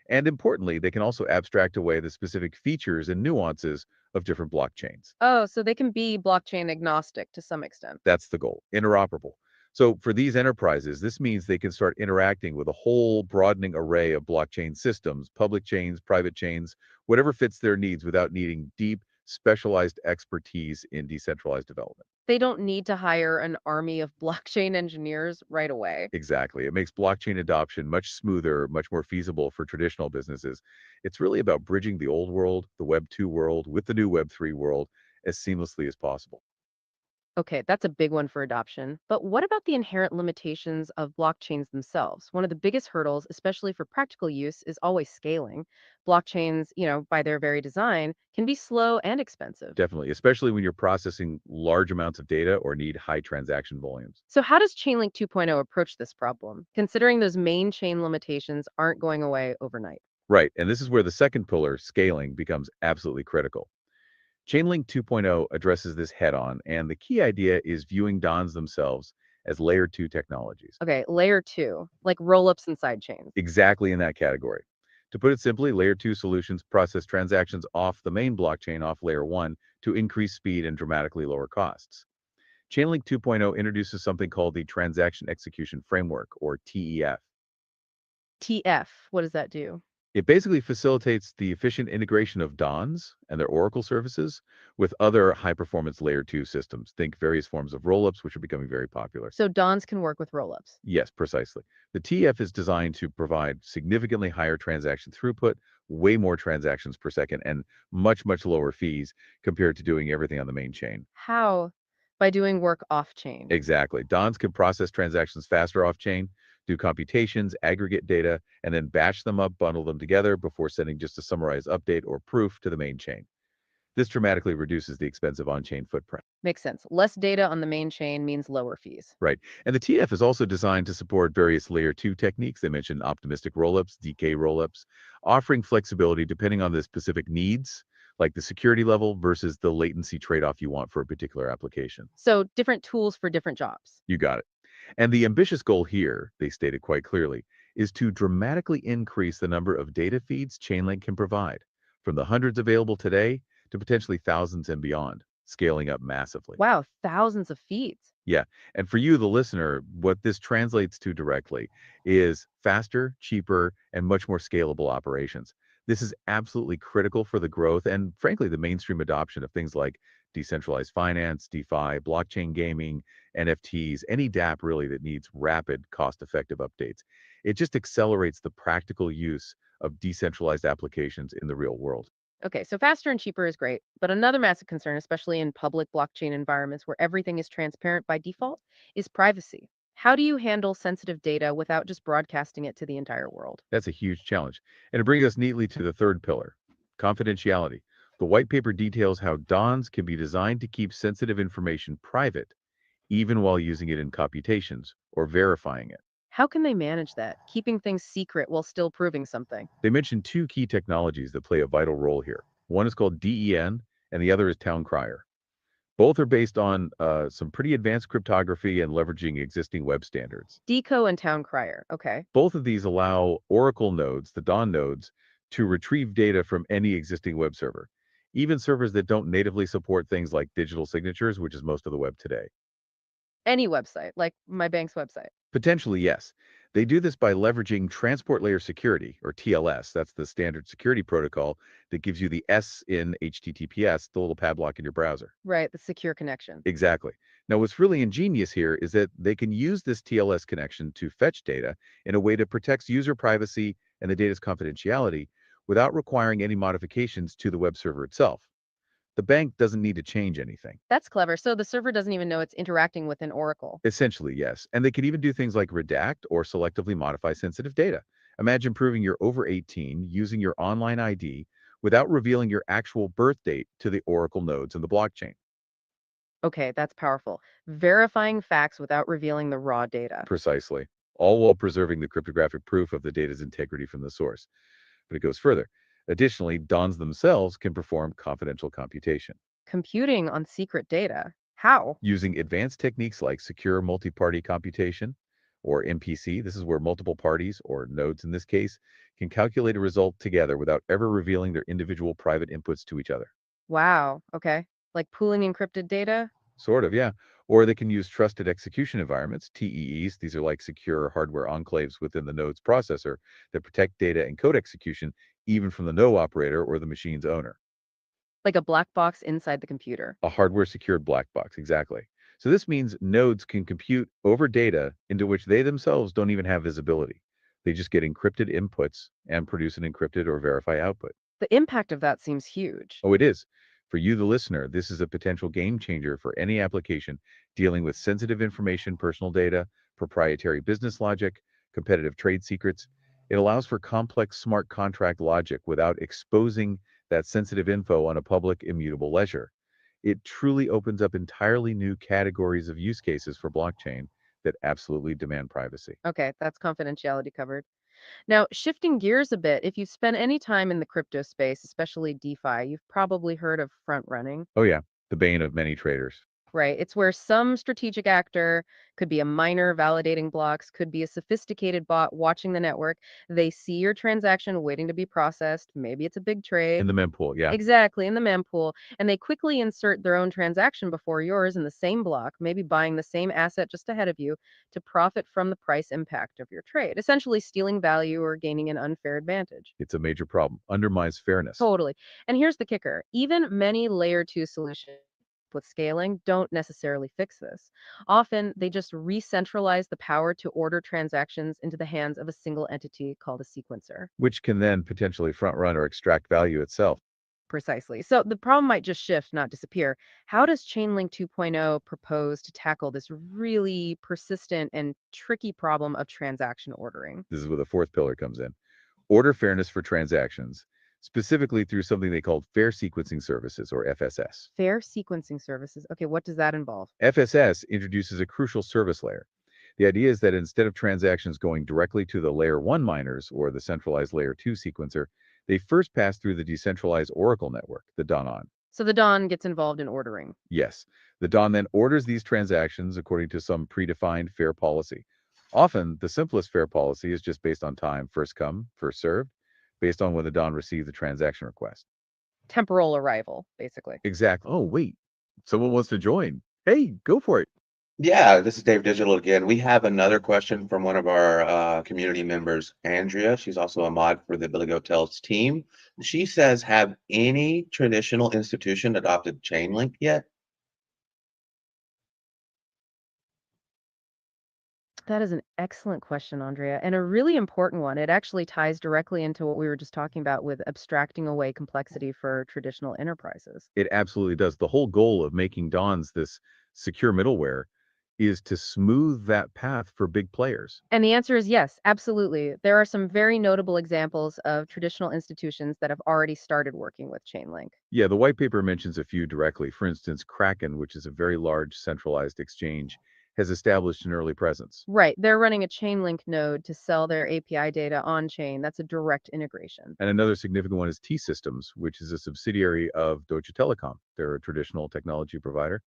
Speaker 5: And importantly, they can also abstract away the specific features and nuances of different blockchains.
Speaker 4: Oh, so they can be blockchain agnostic to some extent.
Speaker 5: That's the goal, interoperable. So for these enterprises, this means they can start interacting with a whole broadening array of blockchain systems, public chains, private chains, whatever fits their needs without needing deep, specialized expertise in decentralized development.
Speaker 4: They don't need to hire an army of blockchain engineers right away.
Speaker 5: Exactly. It makes blockchain adoption much smoother, much more feasible for traditional businesses. It's really about bridging the old world, the Web 2 world, with the new Web 3 world as seamlessly as possible.
Speaker 4: Okay, that's a big one for adoption. But what about the inherent limitations of blockchains themselves? One of the biggest hurdles, especially for practical use, is always scaling. Blockchains, by their very design, can be slow and expensive.
Speaker 5: Definitely, especially when you're processing large amounts of data or need high transaction volumes.
Speaker 4: So, how does Chainlink 2.0 approach this problem, considering those main chain limitations aren't going away overnight?
Speaker 5: Right. And this is where the second pillar, scaling, becomes absolutely critical. Chainlink 2.0 addresses this head on, and the key idea is viewing DONs themselves as layer 2 technologies.
Speaker 4: Okay, layer two, like rollups and sidechains.
Speaker 5: Exactly in that category. To put it simply, layer 2 solutions process transactions off the main blockchain, off layer 1, to increase speed and dramatically lower costs. Chainlink 2.0 introduces something called the Transaction Execution Framework, or TEF.
Speaker 4: TF, what does that do?
Speaker 5: It basically facilitates the efficient integration of DONs and their Oracle services with other high-performance layer 2 systems. Think various forms of rollups, which are becoming very popular.
Speaker 4: So, DONs can work with rollups.
Speaker 5: Yes, precisely. The TF is designed to provide significantly higher transaction throughput, way more transactions per second, and much, much lower fees compared to doing everything on the main chain.
Speaker 4: How? By doing work off chain.
Speaker 5: Exactly. DONs can process transactions faster off-chain, do computations, aggregate data, and then batch them up, bundle them together before sending just a summarized update or proof to the main chain. This dramatically reduces the expensive on-chain footprint.
Speaker 4: Makes sense. Less data on the main chain means lower fees.
Speaker 5: Right. And the TF is also designed to support various layer 2 techniques. They mentioned optimistic rollups, DK rollups, offering flexibility depending on the specific needs, like the security level versus the latency trade-off you want for a particular application.
Speaker 4: So, different tools for different jobs.
Speaker 5: You got it. And the ambitious goal here, they stated quite clearly, is to dramatically increase the number of data feeds Chainlink can provide, from the hundreds available today to potentially thousands and beyond, scaling up massively.
Speaker 4: Wow, thousands of feeds.
Speaker 5: Yeah. And for you, the listener, what this translates to directly is faster, cheaper, and much more scalable operations. This is absolutely critical for the growth and, frankly, the mainstream adoption of things like decentralized finance, DeFi, blockchain gaming, NFTs, any DApp really that needs rapid, cost effective updates. It just accelerates the practical use of decentralized applications in the real world.
Speaker 4: Okay, so faster and cheaper is great, but another massive concern, especially in public blockchain environments where everything is transparent by default, is privacy. How do you handle sensitive data without just broadcasting it to the entire world?
Speaker 5: That's a huge challenge. And it brings us neatly to the third pillar, confidentiality. The white paper details how DONs can be designed to keep sensitive information private, even while using it in computations or verifying it.
Speaker 4: How can they manage that, keeping things secret while still proving something?
Speaker 5: They mentioned two key technologies that play a vital role here. One is called DEN, and the other is Town Crier. Both are based on some pretty advanced cryptography and leveraging existing web standards.
Speaker 4: Deco and Town Crier. Okay.
Speaker 5: Both of these allow Oracle nodes, the Dawn nodes, to retrieve data from any existing web server, even servers that don't natively support things like digital signatures, which is most of the web today.
Speaker 4: Any website, like my bank's website.
Speaker 5: Potentially, yes. They do this by leveraging transport layer security, or TLS. That's the standard security protocol that gives you the S in HTTPS, the little padlock in your browser.
Speaker 4: Right, the secure connection.
Speaker 5: Exactly. Now, what's really ingenious here is that they can use this TLS connection to fetch data in a way that protects user privacy and the data's confidentiality without requiring any modifications to the web server itself. The bank doesn't need to change anything.
Speaker 4: That's clever. So the server doesn't even know it's interacting with an oracle.
Speaker 5: Essentially, yes. And they can even do things like redact or selectively modify sensitive data. Imagine proving you're over 18 using your online ID without revealing your actual birth date to the Oracle nodes in the blockchain.
Speaker 4: Okay, that's powerful. Verifying facts without revealing the raw data.
Speaker 5: Precisely. All while preserving the cryptographic proof of the data's integrity from the source. But it goes further. Additionally, DONs themselves can perform confidential computation.
Speaker 4: Computing on secret data. How?
Speaker 5: Using advanced techniques like secure multi-party computation, or MPC. This is where multiple parties, or nodes in this case, can calculate a result together without ever revealing their individual private inputs to each other.
Speaker 4: Wow. Okay. Like pooling encrypted data?
Speaker 5: Sort of, yeah. Or they can use trusted execution environments, TEEs. These are like secure hardware enclaves within the node's processor that protect data and code execution even from the node operator or the machine's owner.
Speaker 4: Like a black box inside the computer.
Speaker 5: A hardware secured black box, exactly. So this means nodes can compute over data into which they themselves don't even have visibility. They just get encrypted inputs and produce an encrypted or verify output.
Speaker 4: The impact of that seems huge.
Speaker 5: Oh, it is. For you, the listener, this is a potential game changer for any application dealing with sensitive information, personal data, proprietary business logic, competitive trade secrets. It allows for complex smart contract logic without exposing that sensitive info on a public, immutable ledger. It truly opens up entirely new categories of use cases for blockchain that absolutely demand privacy.
Speaker 4: Okay, that's confidentiality covered. Now, shifting gears a bit, if you've spent any time in the crypto space, especially DeFi, you've probably heard of front running.
Speaker 5: Oh, yeah, the bane of many traders.
Speaker 4: Right. It's where some strategic actor, could be a miner validating blocks, could be a sophisticated bot watching the network. They see your transaction waiting to be processed. Maybe it's a big
Speaker 5: In
Speaker 4: trade.
Speaker 5: the mempool, yeah.
Speaker 4: Exactly, in the mempool. And they quickly insert their own transaction before yours in the same block, maybe buying the same asset just ahead of you to profit from the price impact of your trade, essentially stealing value or gaining an unfair advantage.
Speaker 5: It's a major problem, undermines fairness.
Speaker 4: Totally. And here's the kicker, even many layer two solutions with scaling don't necessarily fix this. Often they just re-centralize the power to order transactions into the hands of a single entity called a sequencer.
Speaker 5: Which can then potentially front run or extract value itself.
Speaker 4: Precisely. So the problem might just shift, not disappear. How does Chainlink 2.0 propose to tackle this really persistent and tricky problem of transaction ordering?
Speaker 5: This is where the fourth pillar comes in. Order fairness for transactions, specifically through something they call fair sequencing services, or FSS.
Speaker 4: Fair sequencing services. Okay, what does that involve?
Speaker 5: FSS introduces a crucial service layer. The idea is that instead of transactions going directly to the layer 1 miners or the centralized layer 2 sequencer, they first pass through the decentralized Oracle network, the DON.
Speaker 4: So the Dawn gets involved in ordering.
Speaker 5: Yes, the DON then orders these transactions according to some predefined fair policy. Often, the simplest fair policy is just based on time, first come, first served, based on when the DON received the transaction request.
Speaker 4: Temporal arrival, basically.
Speaker 5: Exactly. Oh, wait, someone wants to join. Hey, go for it.
Speaker 2: Yeah, this is Dave Digital again. We have another question from one of our community members, Andrea. She's also a mod for the Billy Goat Tales team. She says, have any traditional institution adopted Chainlink yet?
Speaker 4: That is an excellent question, Andrea, and a really important one. It actually ties directly into what we were just talking about with abstracting away complexity for traditional enterprises.
Speaker 5: It absolutely does. The whole goal of making DONs this secure middleware is to smooth that path for big players.
Speaker 4: And the answer is yes, absolutely. There are some very notable examples of traditional institutions that have already started working with Chainlink.
Speaker 5: Yeah, the white paper mentions a few directly. For instance, Kraken, which is a very large centralized exchange, has established an early presence.
Speaker 4: Right, they're running a Chainlink node to sell their API data on chain. That's a direct integration.
Speaker 5: And another significant one is T Systems, which is a subsidiary of Deutsche Telekom. They're a traditional technology provider.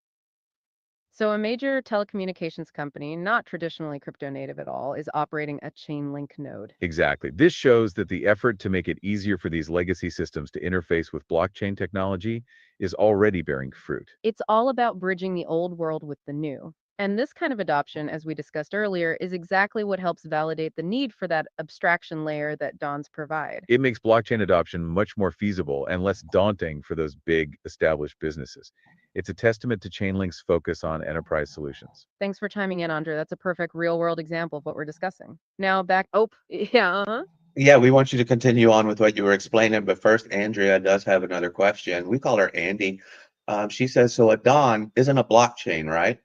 Speaker 4: So, a major telecommunications company, not traditionally crypto native at all, is operating a Chainlink node.
Speaker 5: Exactly. This shows that the effort to make it easier for these legacy systems to interface with blockchain technology is already bearing fruit.
Speaker 4: It's all about bridging the old world with the new. And this kind of adoption, as we discussed earlier, is exactly what helps validate the need for that abstraction layer that DONs provide.
Speaker 5: It makes blockchain adoption much more feasible and less daunting for those big established businesses. It's a testament to Chainlink's focus on enterprise solutions.
Speaker 4: Thanks for chiming in, Andre. That's a perfect real world example of what we're discussing. Now back. Oh, yeah.
Speaker 2: Yeah, we want you to continue on with what you were explaining, but first, Andrea does have another question. We call her Andy. She says, so a Don isn't a blockchain, right?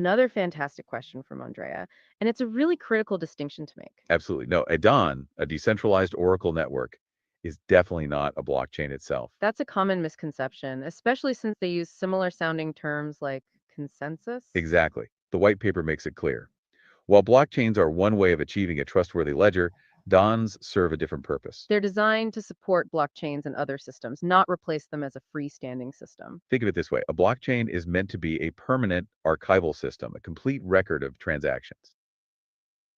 Speaker 4: Another fantastic question from Andrea. And it's a really critical distinction to make.
Speaker 5: Absolutely. No, a DON, a decentralized Oracle network, is definitely not a blockchain itself.
Speaker 4: That's a common misconception, especially since they use similar sounding terms like consensus.
Speaker 5: Exactly. The white paper makes it clear. While blockchains are one way of achieving a trustworthy ledger, DONs serve a different purpose.
Speaker 4: They're designed to support blockchains and other systems, not replace them as a freestanding system.
Speaker 5: Think of it this way. A blockchain is meant to be a permanent archival system, a complete record of transactions.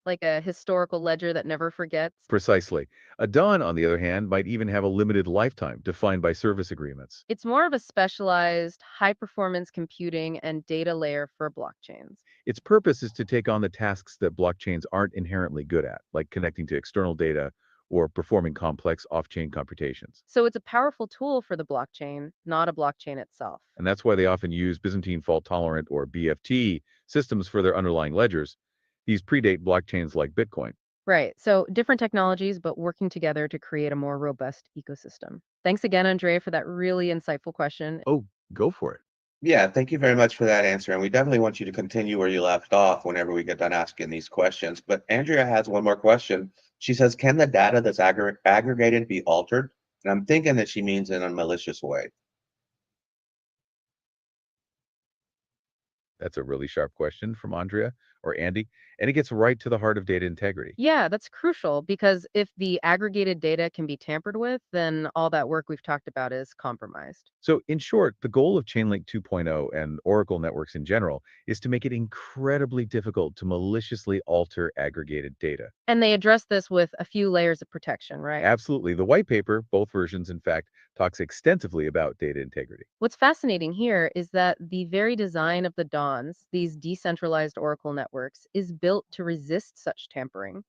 Speaker 4: Like a historical ledger that never forgets.
Speaker 5: Precisely. A DON, on the other hand, might even have a limited lifetime defined by service agreements.
Speaker 4: It's more of a specialized, high performance computing and data layer for blockchains.
Speaker 5: Its purpose is to take on the tasks that blockchains aren't inherently good at, like connecting to external data or performing complex off-chain computations.
Speaker 4: So it's a powerful tool for the blockchain, not a blockchain itself.
Speaker 5: And that's why they often use Byzantine fault-tolerant or BFT systems for their underlying ledgers. These predate blockchains like Bitcoin.
Speaker 4: Right. So different technologies, but working together to create a more robust ecosystem. Thanks again, Andrea, for that really insightful question.
Speaker 5: Oh, go for it.
Speaker 2: Yeah, thank you very much for that answer. And we definitely want you to continue where you left off whenever we get done asking these questions. But Andrea has one more question. She says, can the data that's aggregated be altered? And I'm thinking that she means in a malicious way.
Speaker 5: That's a really sharp question from Andrea or Andy, and it gets right to the heart of data integrity.
Speaker 4: Yeah, that's crucial because if the aggregated data can be tampered with, then all that work we've talked about is compromised.
Speaker 5: So, in short, the goal of Chainlink 2.0 and Oracle networks in general is to make it incredibly difficult to maliciously alter aggregated data.
Speaker 4: And they address this with a few layers of protection, right?
Speaker 5: Absolutely. The white paper, both versions, in fact, talks extensively about data integrity.
Speaker 4: What's fascinating here is that the very design of the DONs, these decentralized Oracle networks, is built to resist such tampering.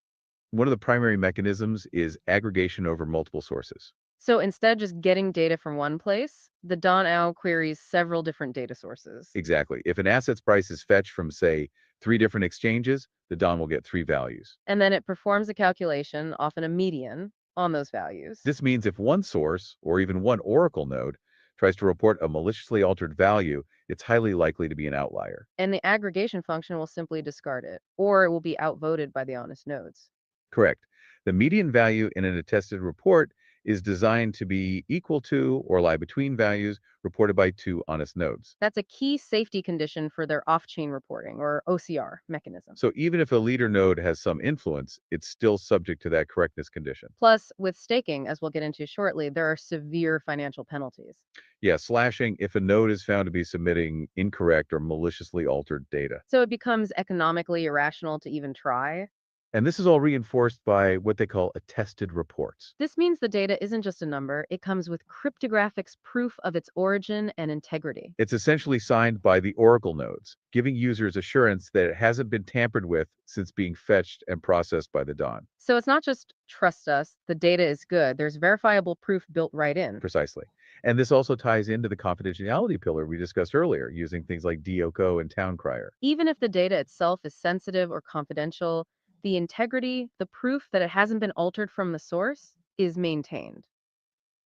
Speaker 5: One of the primary mechanisms is aggregation over multiple sources.
Speaker 4: So instead of just getting data from one place, the DON OWL queries several different data sources.
Speaker 5: Exactly. If an asset's price is fetched from, say, 3 different exchanges, the DON will get 3 values.
Speaker 4: And then it performs a calculation, often a median, on those values.
Speaker 5: This means if one source, or even one Oracle node, tries to report a maliciously altered value, it's highly likely to be an outlier.
Speaker 4: And the aggregation function will simply discard it, or it will be outvoted by the honest nodes.
Speaker 5: Correct. The median value in an attested report is designed to be equal to or lie between values reported by 2 honest nodes.
Speaker 4: That's a key safety condition for their off-chain reporting, or OCR, mechanism.
Speaker 5: So even if a leader node has some influence, it's still subject to that correctness condition.
Speaker 4: Plus, with staking, as we'll get into shortly, there are severe financial penalties.
Speaker 5: Yeah, slashing if a node is found to be submitting incorrect or maliciously altered data.
Speaker 4: So it becomes economically irrational to even try.
Speaker 5: And this is all reinforced by what they call attested reports.
Speaker 4: This means the data isn't just a number, it comes with cryptographic proof of its origin and integrity.
Speaker 5: It's essentially signed by the Oracle nodes, giving users assurance that it hasn't been tampered with since being fetched and processed by the DON.
Speaker 4: So it's not just trust us, the data is good. There's verifiable proof built right in.
Speaker 5: Precisely. And this also ties into the confidentiality pillar we discussed earlier, using things like DOCO and town crier.
Speaker 4: Even if the data itself is sensitive or confidential, the integrity, the proof that it hasn't been altered from the source, is maintained.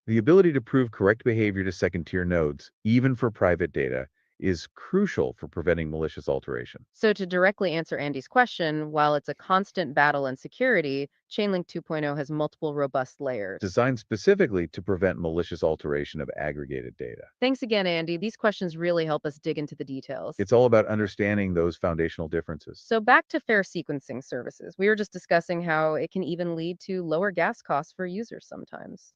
Speaker 5: The ability to prove correct behavior to second-tier nodes, even for private data, is crucial for preventing malicious alteration.
Speaker 4: So to directly answer Andy's question, while it's a constant battle in security, Chainlink 2.0 has multiple robust layers.
Speaker 5: Designed specifically to prevent malicious alteration of aggregated data.
Speaker 4: Thanks again, Andy. These questions really help us dig into the details.
Speaker 5: It's all about understanding those foundational differences.
Speaker 4: So back to fair sequencing services. We were just discussing how it can even lead to lower gas costs for users sometimes.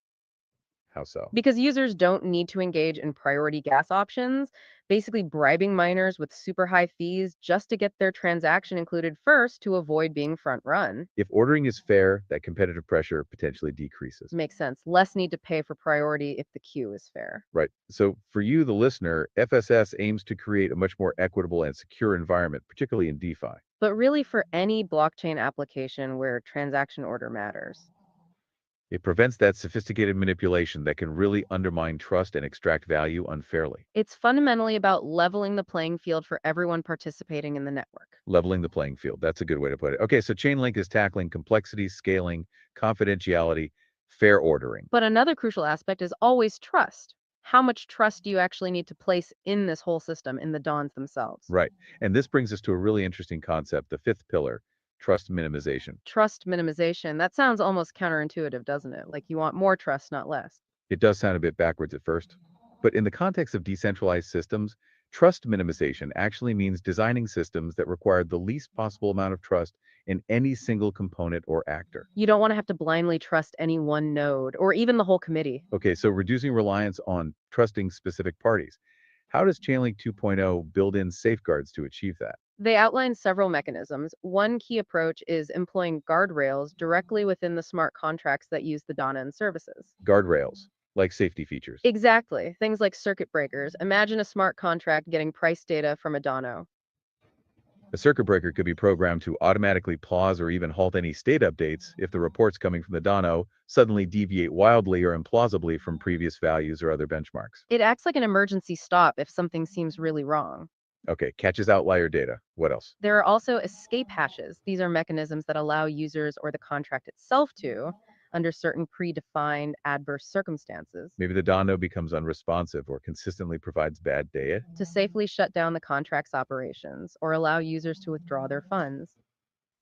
Speaker 5: How so?
Speaker 4: Because users don't need to engage in priority gas options, basically bribing miners with super high fees just to get their transaction included first to avoid being front run.
Speaker 5: If ordering is fair, that competitive pressure potentially decreases.
Speaker 4: Makes sense. Less need to pay for priority if the queue is fair.
Speaker 5: Right. So for you, the listener, FSS aims to create a much more equitable and secure environment, particularly in DeFi.
Speaker 4: But really, for any blockchain application where transaction order matters.
Speaker 5: It prevents that sophisticated manipulation that can really undermine trust and extract value unfairly.
Speaker 4: It's fundamentally about leveling the playing field for everyone participating in the network.
Speaker 5: Leveling the playing field. That's a good way to put it. Okay, so Chainlink is tackling complexity, scaling, confidentiality, fair ordering.
Speaker 4: But another crucial aspect is always trust. How much trust do you actually need to place in this whole system, in the dons themselves?
Speaker 5: Right. And this brings us to a really interesting concept, the fifth pillar, trust minimization.
Speaker 4: Trust minimization. That sounds almost counterintuitive, doesn't it? Like you want more trust, not less.
Speaker 5: It does sound a bit backwards at first, but in the context of decentralized systems, trust minimization actually means designing systems that require the least possible amount of trust in any single component or actor.
Speaker 4: You don't want to have to blindly trust any one node or even the whole committee.
Speaker 5: Okay, so reducing reliance on trusting specific parties. How does Chainlink 2.0 build in safeguards to achieve that?
Speaker 4: They outline several mechanisms. One key approach is employing guardrails directly within the smart contracts that use the Donna and services.
Speaker 5: Guardrails, like safety features.
Speaker 4: Exactly. Things like circuit breakers. Imagine a smart contract getting price data from a Dono.
Speaker 5: A circuit breaker could be programmed to automatically pause or even halt any state updates if the reports coming from the Dono suddenly deviate wildly or implausibly from previous values or other benchmarks.
Speaker 4: It acts like an emergency stop if something seems really wrong.
Speaker 5: Okay, catches outlier data. What else?
Speaker 4: There are also escape hashes. These are mechanisms that allow users or the contract itself to, under certain predefined adverse circumstances,
Speaker 5: Maybe the Dono becomes unresponsive or consistently provides bad data.
Speaker 4: to safely shut down the contract's operations or allow users to withdraw their funds.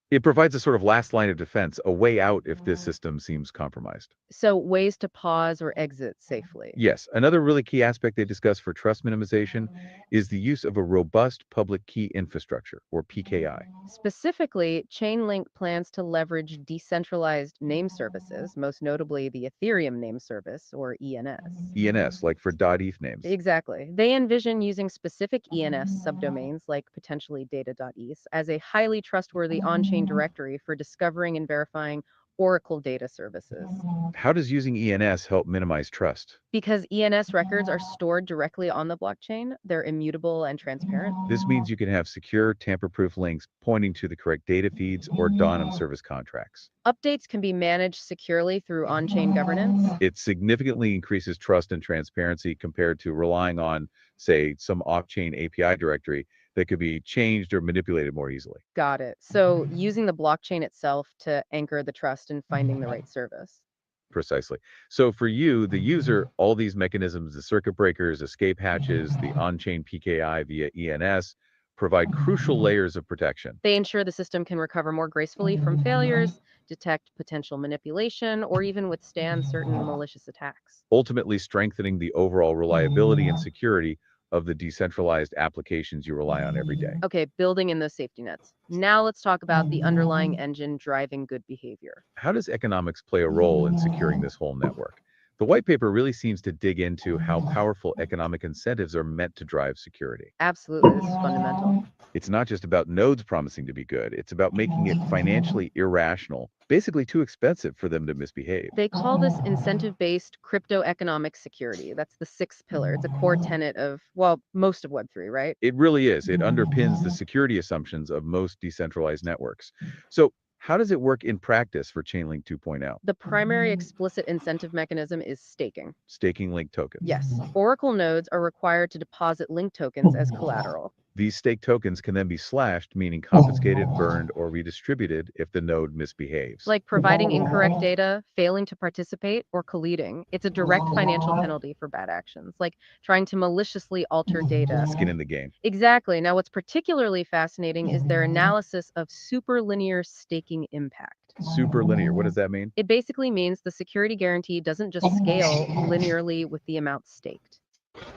Speaker 5: It provides a sort of last line of defense, a way out if this system seems compromised.
Speaker 4: So, ways to pause or exit safely.
Speaker 5: Yes, another really key aspect they discuss for trust minimization is the use of a robust public key infrastructure, or PKI.
Speaker 4: Specifically, Chainlink plans to leverage decentralized name services, most notably the Ethereum name service, or ENS.
Speaker 5: ENS, like for .eth names.
Speaker 4: Exactly. They envision using specific ENS subdomains, like potentially data.eth, as a highly trustworthy on-chain directory for discovering and verifying Oracle data services.
Speaker 5: How does using ENS help minimize trust?
Speaker 4: Because ENS records are stored directly on the blockchain, they're immutable and transparent.
Speaker 5: This means you can have secure, tamper-proof links pointing to the correct data feeds or DONM service contracts.
Speaker 4: Updates can be managed securely through on-chain governance.
Speaker 5: It significantly increases trust and transparency compared to relying on, say, some off-chain API directory that could be changed or manipulated more easily.
Speaker 4: Got it. So using the blockchain itself to anchor the trust in finding the right service.
Speaker 5: Precisely. So for you, the user, all these mechanisms, the circuit breakers, escape hatches, the on-chain PKI via ENS, provide crucial layers of protection.
Speaker 4: They ensure the system can recover more gracefully from failures, detect potential manipulation, or even withstand certain malicious attacks.
Speaker 5: Ultimately strengthening the overall reliability and security of the decentralized applications you rely on every day.
Speaker 4: Okay, building in those safety nets. Now let's talk about the underlying engine driving good behavior.
Speaker 5: How does economics play a role in securing this whole network? The white paper really seems to dig into how powerful economic incentives are meant to drive security.
Speaker 4: Absolutely, this is fundamental.
Speaker 5: It's not just about nodes promising to be good, it's about making it financially irrational, basically too expensive for them to misbehave.
Speaker 4: They call this incentive-based crypto-economic security. That's the sixth pillar. It's a core tenet of, well, most of Web3, right?
Speaker 5: It really is. It underpins the security assumptions of most decentralized networks. So, how does it work in practice for Chainlink 2.0?
Speaker 4: The primary explicit incentive mechanism is staking.
Speaker 5: Staking link tokens.
Speaker 4: Yes, Oracle nodes are required to deposit link tokens as collateral.
Speaker 5: These stake tokens can then be slashed, meaning confiscated, burned, or redistributed if the node misbehaves.
Speaker 4: Like providing incorrect data, failing to participate, or colluding. It's a direct financial penalty for bad actions, like trying to maliciously alter data.
Speaker 5: Skin in the game.
Speaker 4: Exactly. Now, what's particularly fascinating is their analysis of superlinear staking impact.
Speaker 5: Superlinear, what does that mean?
Speaker 4: It basically means the security guarantee doesn't just scale linearly with the amount staked.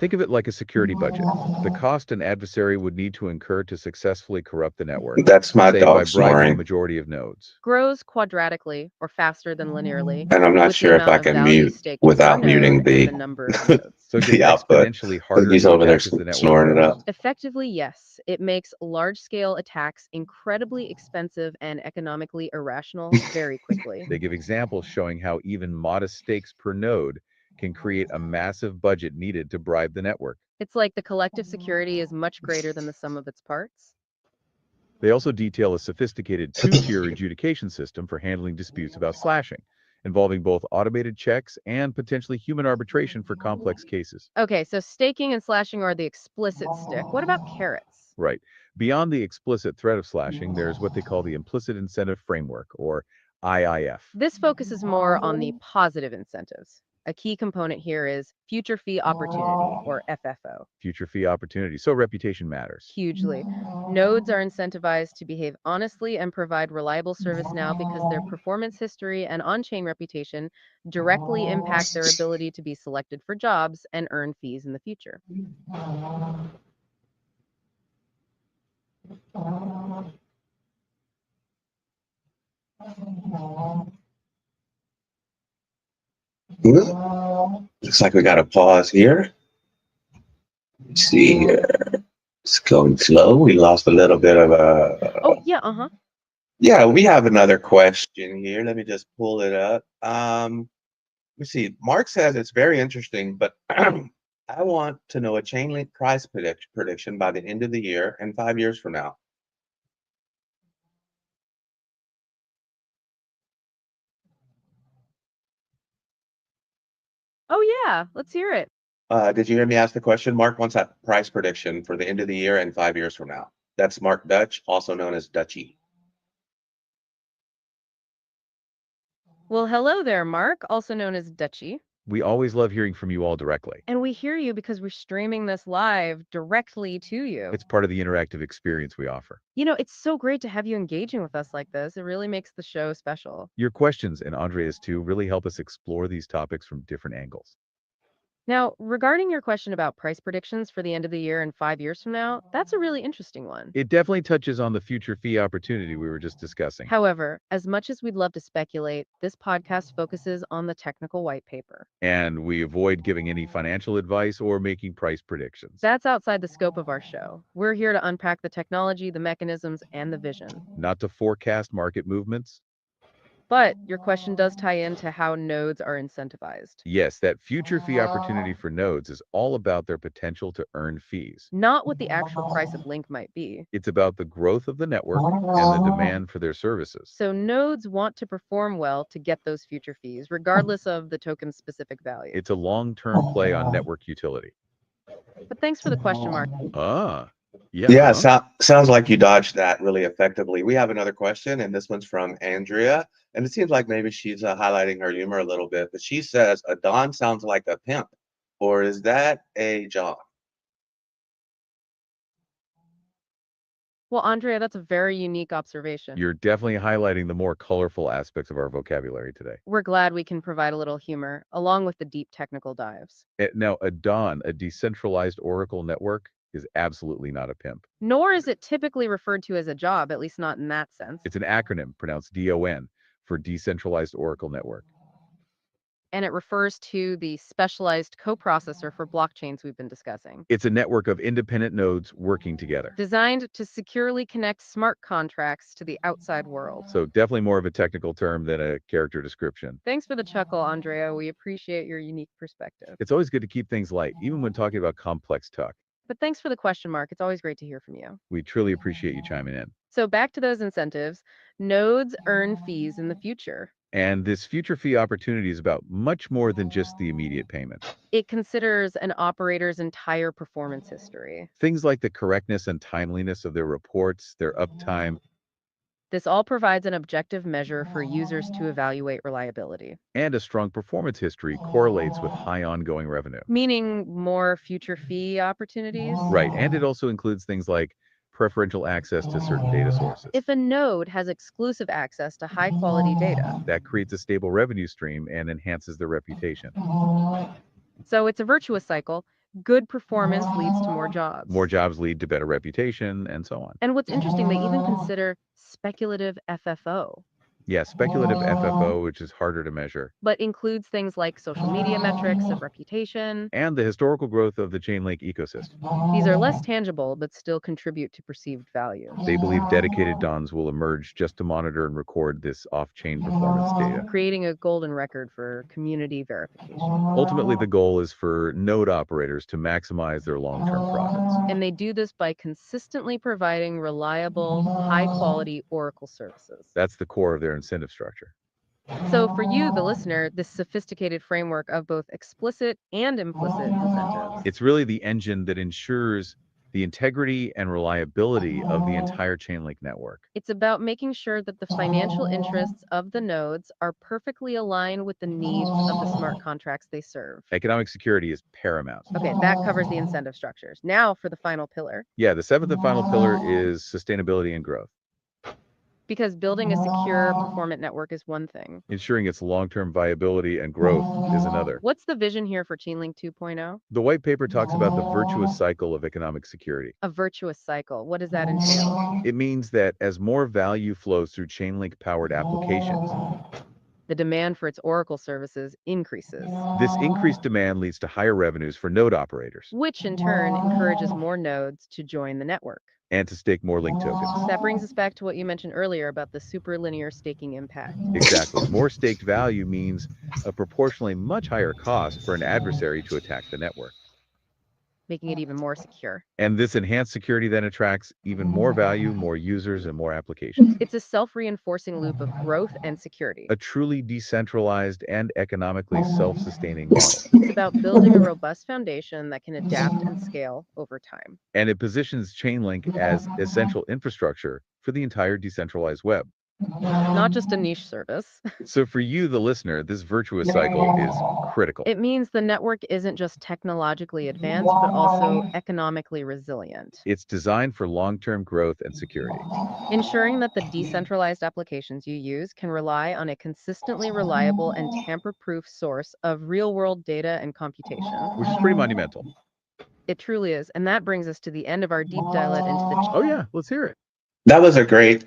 Speaker 5: Think of it like a security budget. The cost an adversary would need to incur to successfully corrupt the network,
Speaker 2: That's my
Speaker 5: say by
Speaker 2: dog
Speaker 5: bribing a
Speaker 2: snoring.
Speaker 5: majority of nodes.
Speaker 4: Grows quadratically or faster than linearly
Speaker 2: And I'm not
Speaker 4: with the
Speaker 2: sure if I
Speaker 4: amount of
Speaker 2: can
Speaker 4: value
Speaker 2: mute
Speaker 4: staked per
Speaker 2: without muting
Speaker 4: node and the
Speaker 2: the
Speaker 4: number of nodes.
Speaker 5: So it gets
Speaker 2: the output.
Speaker 5: exponentially harder
Speaker 2: He's
Speaker 5: to
Speaker 2: over there
Speaker 5: attack as the network
Speaker 2: snoring it
Speaker 5: grows.
Speaker 2: up.
Speaker 4: Effectively, yes. It makes large-scale attacks incredibly expensive and economically irrational very quickly.
Speaker 5: They give examples showing how even modest stakes per node can create a massive budget needed to bribe the network.
Speaker 4: It's like the collective security is much greater than the sum of its parts.
Speaker 5: They also detail a sophisticated two-tier adjudication system for handling disputes about slashing, involving both automated checks and potentially human arbitration for complex cases.
Speaker 4: Okay, so staking and slashing are the explicit stick. What about carrots?
Speaker 5: Right. Beyond the explicit threat of slashing, there's what they call the implicit incentive framework, or IIF.
Speaker 4: This focuses more on the positive incentives. A key component here is future fee opportunity, or FFO.
Speaker 5: Future fee opportunity. So reputation matters.
Speaker 4: Hugely. Nodes are incentivized to behave honestly and provide reliable service now because their performance history and on-chain reputation directly impact their ability to be selected for jobs and earn fees in the future.
Speaker 2: Looks like we got a pause here. Let's see here. It's going slow. We lost a little bit of
Speaker 4: Oh, yeah,
Speaker 2: Yeah, we have another question here. Let me just pull it up. Let's see. Mark says it's very interesting, but I want to know a Chainlink price prediction by the end of the year and 5 years from now.
Speaker 4: Oh, yeah, let's hear it.
Speaker 2: Did you hear me ask the question? Mark wants that price prediction for the end of the year and 5 years from now. That's Mark Dutch, also known as Dutchy.
Speaker 4: Well, hello there, Mark, also known as Dutchy.
Speaker 5: We always love hearing from you all directly.
Speaker 4: And we hear you because we're streaming this live directly to you.
Speaker 5: It's part of the interactive experience we offer.
Speaker 4: You know, it's so great to have you engaging with us like this. It really makes the show special.
Speaker 5: Your questions, and Andrea's too, really help us explore these topics from different angles.
Speaker 4: Now, regarding your question about price predictions for the end of the year and 5 years from now, that's a really interesting one.
Speaker 5: It definitely touches on the future fee opportunity we were just discussing.
Speaker 4: However, as much as we'd love to speculate, this podcast focuses on the technical white paper.
Speaker 5: And we avoid giving any financial advice or making price predictions.
Speaker 4: That's outside the scope of our show. We're here to unpack the technology, the mechanisms, and the vision.
Speaker 5: Not to forecast market movements.
Speaker 4: But your question does tie into how nodes are incentivized.
Speaker 5: Yes, that future fee opportunity for nodes is all about their potential to earn fees.
Speaker 4: Not what the actual price of Link might be.
Speaker 5: It's about the growth of the network and the demand for their services.
Speaker 4: So nodes want to perform well to get those future fees, regardless of the token's specific value.
Speaker 5: It's a long-term play on network utility.
Speaker 4: But thanks for the question, Mark.
Speaker 2: Yeah, sounds like you dodged that really effectively. We have another question, and this one's from Andrea. And it seems like maybe she's highlighting her humor a little bit, but she says, a Don sounds like a pimp, or is that a John?
Speaker 4: Well, Andrea, that's a very unique observation.
Speaker 5: You're definitely highlighting the more colorful aspects of our vocabulary today.
Speaker 4: We're glad we can provide a little humor, along with the deep technical dives.
Speaker 5: Now, a DON, a decentralized Oracle network, is absolutely not a pimp.
Speaker 4: Nor is it typically referred to as a job, at least not in that sense.
Speaker 5: It's an acronym pronounced DON for Decentralized Oracle Network.
Speaker 4: And it refers to the specialized coprocessor for blockchains we've been discussing.
Speaker 5: It's a network of independent nodes working together.
Speaker 4: Designed to securely connect smart contracts to the outside world.
Speaker 5: So definitely more of a technical term than a character description.
Speaker 4: Thanks for the chuckle, Andrea. We appreciate your unique perspective.
Speaker 5: It's always good to keep things light, even when talking about complex talk.
Speaker 4: But thanks for the question, Mark. It's always great to hear from you.
Speaker 5: We truly appreciate you chiming in.
Speaker 4: So back to those incentives. Nodes earn fees in the future.
Speaker 5: And this future fee opportunity is about much more than just the immediate payment.
Speaker 4: It considers an operator's entire performance history.
Speaker 5: Things like the correctness and timeliness of their reports, their uptime.
Speaker 4: This all provides an objective measure for users to evaluate reliability.
Speaker 5: And a strong performance history correlates with high ongoing revenue.
Speaker 4: Meaning more future fee opportunities?
Speaker 5: Right, and it also includes things like preferential access to certain data sources.
Speaker 4: If a node has exclusive access to high-quality data,
Speaker 5: that creates a stable revenue stream and enhances their reputation.
Speaker 4: So it's a virtuous cycle. Good performance leads to more jobs.
Speaker 5: More jobs lead to better reputation, and so on.
Speaker 4: And what's interesting, they even consider speculative FFO,
Speaker 5: Yeah, speculative FFO, which is harder to measure,
Speaker 4: but includes things like social media metrics of reputation.
Speaker 5: and the historical growth of the Chainlink ecosystem.
Speaker 4: These are less tangible, but still contribute to perceived value,
Speaker 5: They believe dedicated dons will emerge just to monitor and record this off-chain performance data.
Speaker 4: creating a golden record for community verification.
Speaker 5: Ultimately, the goal is for node operators to maximize their long-term profits.
Speaker 4: And they do this by consistently providing reliable, high-quality Oracle services.
Speaker 5: That's the core of their incentive structure.
Speaker 4: So for you, the listener, this sophisticated framework of both explicit and implicit incentives.
Speaker 5: It's really the engine that ensures the integrity and reliability of the entire Chainlink network.
Speaker 4: It's about making sure that the financial interests of the nodes are perfectly aligned with the needs of the smart contracts they serve.
Speaker 5: Economic security is paramount.
Speaker 4: Okay, that covers the incentive structures. Now for the final pillar.
Speaker 5: Yeah, the seventh and final pillar is sustainability and growth.
Speaker 4: Because building a secure, performant network is one thing.
Speaker 5: Ensuring its long-term viability and growth is another.
Speaker 4: What's the vision here for Chainlink 2.0?
Speaker 5: The white paper talks about the virtuous cycle of economic security.
Speaker 4: A virtuous cycle. What does that entail?
Speaker 5: It means that as more value flows through Chainlink-powered applications,
Speaker 4: The demand for its Oracle services increases,
Speaker 5: this increased demand leads to higher revenues for node operators
Speaker 4: which in turn encourages more nodes to join the network.
Speaker 5: and to stake more link tokens.
Speaker 4: That brings us back to what you mentioned earlier about the superlinear staking impact.
Speaker 5: Exactly. More staked value means a proportionally much higher cost for an adversary to attack the network.
Speaker 4: Making it even more secure.
Speaker 5: And this enhanced security then attracts even more value, more users, and more applications.
Speaker 4: It's a self-reinforcing loop of growth and security.
Speaker 5: A truly decentralized and economically self-sustaining model.
Speaker 4: It's about building a robust foundation that can adapt and scale over time.
Speaker 5: And it positions Chainlink as essential infrastructure for the entire decentralized web.
Speaker 4: Not just a niche service.
Speaker 5: So for you, the listener, this virtuous cycle is critical.
Speaker 4: It means the network isn't just technologically advanced, but also economically resilient,
Speaker 5: It's designed for long-term growth and security.
Speaker 4: ensuring that the decentralized applications you use can rely on a consistently reliable and tamper-proof source of real-world data and computation.
Speaker 5: Which is pretty monumental.
Speaker 4: It truly is. And that brings us to the end of our deep dive into the
Speaker 5: Oh yeah, let's hear it.
Speaker 2: That was a great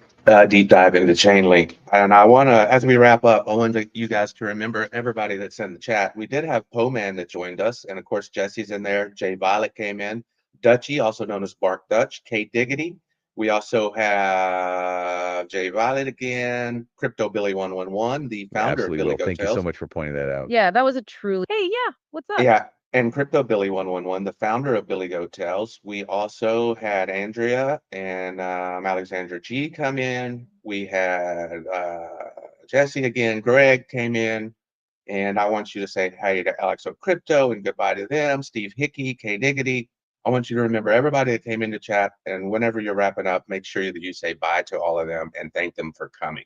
Speaker 2: deep dive into Chainlink. And I want to, as we wrap up, I want you guys to remember everybody that's in the chat. We did have Poman that joined us. And of course, Jesse's in there. Jay Violet came in. Dutchy, also known as Bark Dutch. K Diggity. We also have Jay Violet again. Crypto Billy 111, the founder
Speaker 5: Absolutely,
Speaker 2: of Billy
Speaker 5: Will. Thank you so much for pointing that out.
Speaker 4: Yeah, that was a truly. Hey, yeah, what's up?
Speaker 2: Yeah, and Crypto Billy 111, the founder of Billy Go Tales. We also had Andrea and Alexandra G come in. We had Jesse again. Greg came in, and I want you to say hey to Alex Crypto and goodbye to them. Steve Hickey, K Diggity. I want you to remember everybody that came into chat, and whenever you're wrapping up, make sure that you say bye to all of them and thank them for coming.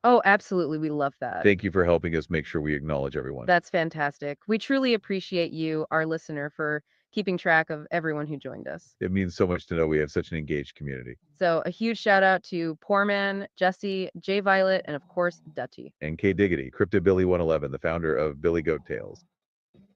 Speaker 4: Oh, absolutely. We love that.
Speaker 5: Thank you for helping us make sure we acknowledge everyone.
Speaker 4: That's fantastic. We truly appreciate you, our listener, for keeping track of everyone who joined us.
Speaker 5: It means so much to know we have such an engaged community.
Speaker 4: So a huge shout out to Poorman, Jesse, Jay Violet, and of course, Dutchy.
Speaker 5: And K Diggity, Crypto Billy 111, the founder of Billy Goat Tales.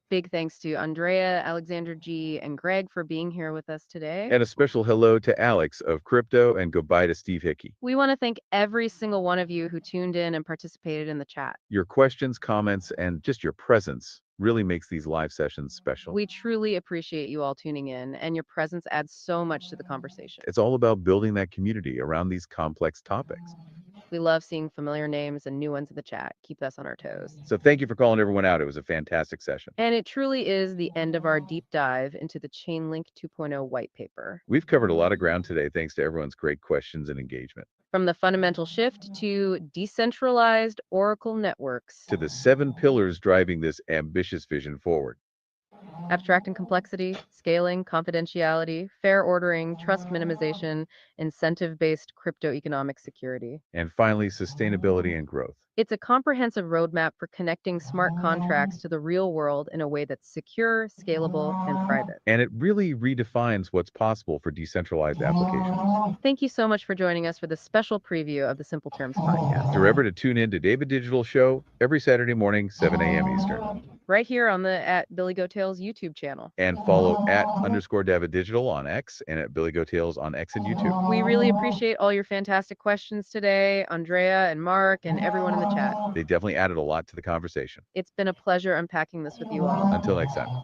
Speaker 4: Big thanks to Andrea, Alexander G, and Greg for being here with us today.
Speaker 5: And a special hello to Alex of Crypto, and goodbye to Steve Hickey.
Speaker 4: We want to thank every single one of you who tuned in and participated in the chat.
Speaker 5: Your questions, comments, and just your presence really makes these live sessions special.
Speaker 4: We truly appreciate you all tuning in, and your presence adds so much to the conversation.
Speaker 5: It's all about building that community around these complex topics.
Speaker 4: We love seeing familiar names and new ones in the chat. Keep us on our toes.
Speaker 5: So thank you for calling everyone out. It was a fantastic session.
Speaker 4: And it truly is the end of our deep dive into the Chainlink 2.0 white paper.
Speaker 5: We've covered a lot of ground today thanks to everyone's great questions and engagement.
Speaker 4: From the fundamental shift to decentralized Oracle networks.
Speaker 5: To the 7 pillars driving this ambitious vision forward.
Speaker 4: Abstracting complexity, scaling, confidentiality, fair ordering, trust minimization, incentive-based crypto-economic security.
Speaker 5: And finally, sustainability and growth.
Speaker 4: It's a comprehensive roadmap for connecting smart contracts to the real world in a way that's secure, scalable, and private.
Speaker 5: And it really redefines what's possible for decentralized applications.
Speaker 4: Thank you so much for joining us for this special preview of the Simple Terms podcast.
Speaker 5: Remember to tune in to David Digital Show every Saturday morning, 7 a.m. Eastern.
Speaker 4: Right here on the @BillyGoTales YouTube channel.
Speaker 5: And follow @_David Digital on X and @BillyGoTales on X and YouTube.
Speaker 4: We really appreciate all your fantastic questions today, Andrea and Mark and everyone in the chat.
Speaker 5: They definitely added a lot to the conversation.
Speaker 4: It's been a pleasure unpacking this with you all.
Speaker 5: Until next time.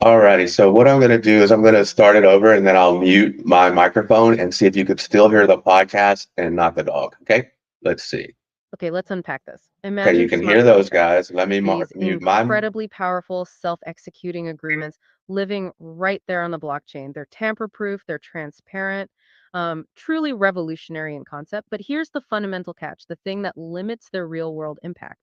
Speaker 2: Alrighty, so what I'm going to do is I'm going to start it over and then I'll mute my microphone and see if you could still hear the podcast and not the dog. Okay, let's see.
Speaker 4: Okay, let's unpack this.
Speaker 2: Okay,
Speaker 4: Imagine
Speaker 2: you can
Speaker 4: smart
Speaker 2: hear those
Speaker 4: contracts,
Speaker 2: guys. Let me
Speaker 4: these
Speaker 2: mute my.
Speaker 4: incredibly powerful self-executing agreements living right there on the blockchain. They're tamper-proof, they're transparent, truly revolutionary in concept. But here's the fundamental catch, the thing that limits their real-world impact.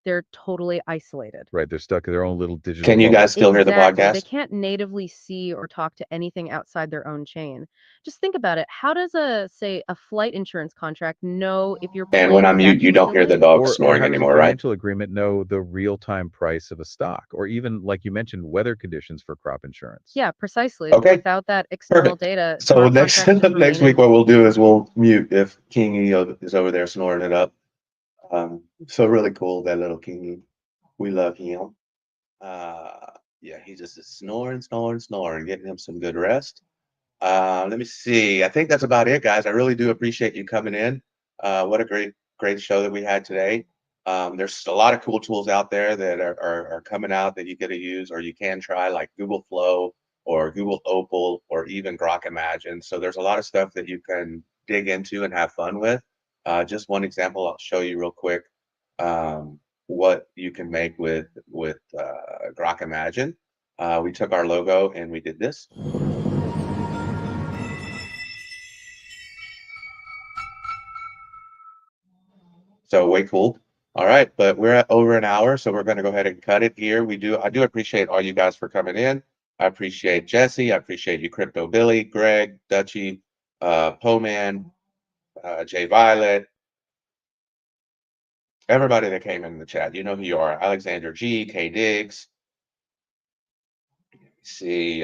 Speaker 4: They're totally isolated.
Speaker 5: Right, they're stuck in their own little digital
Speaker 2: Can you
Speaker 5: bubble.
Speaker 2: guys still hear the
Speaker 4: Exactly. They
Speaker 2: podcast?
Speaker 4: can't natively see or talk to anything outside their own chain. Just think about it. How does a flight insurance contract know if your
Speaker 2: And when
Speaker 4: plane
Speaker 2: I
Speaker 4: is
Speaker 2: mute, you
Speaker 4: actually
Speaker 2: don't hear the
Speaker 4: delayed?
Speaker 2: dog
Speaker 5: Or
Speaker 2: snoring
Speaker 5: how does a
Speaker 2: anymore, right?
Speaker 5: financial agreement know the real-time price of a stock, or even, like you mentioned, weather conditions for crop insurance?
Speaker 4: Yeah, precisely.
Speaker 2: Okay,
Speaker 4: Without that external
Speaker 2: perfect.
Speaker 4: data,
Speaker 2: So
Speaker 4: smart
Speaker 2: next
Speaker 4: contracts just
Speaker 2: next
Speaker 4: remain
Speaker 2: week, what
Speaker 4: empty.
Speaker 2: we'll do is we'll mute if Kingy is over there snoring it up. So really cool, that little Kingy. We love him. Yeah, he just is snoring, getting him some good rest. Let me see. I think that's about it, guys. I really do appreciate you coming in. What a great show that we had today. There's a lot of cool tools out there that are coming out that you get to use or you can try, like Google Flow or Google Opal or even Grok Imagine. So there's a lot of stuff that you can dig into and have fun with. Just one example I'll show you real quick. What you can make with Grok Imagine. We took our logo and we did this. So way cool. All right, but we're at over an hour, so we're going to go ahead and cut it here. I do appreciate all you guys for coming in. I appreciate Jesse. I appreciate you, Crypto Billy, Greg, Dutchy, Poman, Jay Violet, everybody that came in the chat. You know who you are. Alexander G, K Diggs. See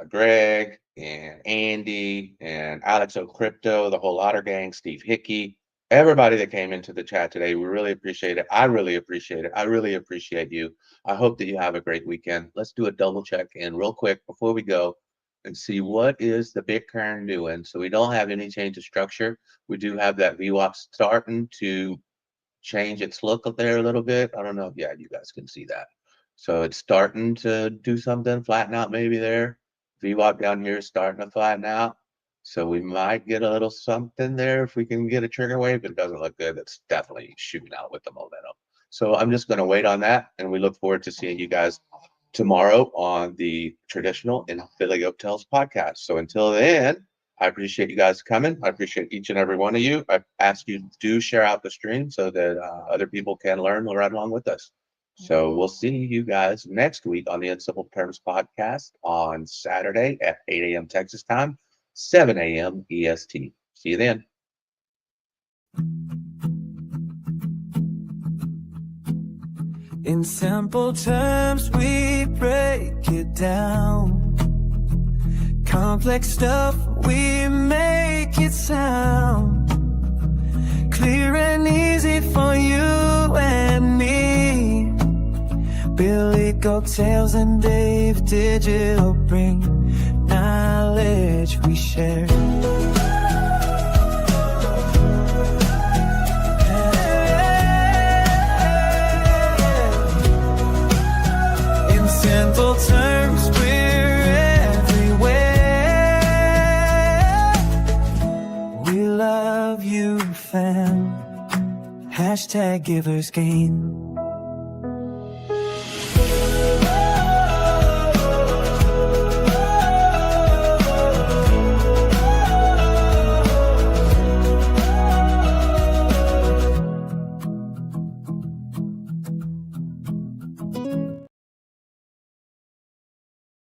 Speaker 2: Greg and Andy and Alex O'Crypto, the whole Otter gang, Steve Hickey, everybody that came into the chat today. We really appreciate it. I really appreciate it. I really appreciate you. I hope that you have a great weekend. Let's do a double check in real quick before we go and see what is the Bitcoin doing. So we don't have any change of structure. We do have that VWAP starting to change its look up there a little bit. I don't know. Yeah, you guys can see that. So it's starting to do something, flatten out maybe there. VWAP down here is starting to flatten out. So we might get a little something there if we can get a trigger wave, but it doesn't look good. It's definitely shooting out with the momentum. So I'm just going to wait on that, and we look forward to seeing you guys tomorrow on the traditional Billy Goat Tales podcast. So until then, I appreciate you guys coming. I appreciate each and every one of you. I ask you to share out the stream so that other people can learn right along with us. So we'll see you guys next week on the In Simple Terms podcast on Saturday at 8 a.m. Texas time, 7 a.m. EST. See you then.
Speaker 1: In simple terms, we break it down. Complex stuff, we make it sound clear and easy for you and me. Billy Goat Tales and Dave Digital bring knowledge we share. In simple terms, we're everywhere. We love you, fam. #givers gain.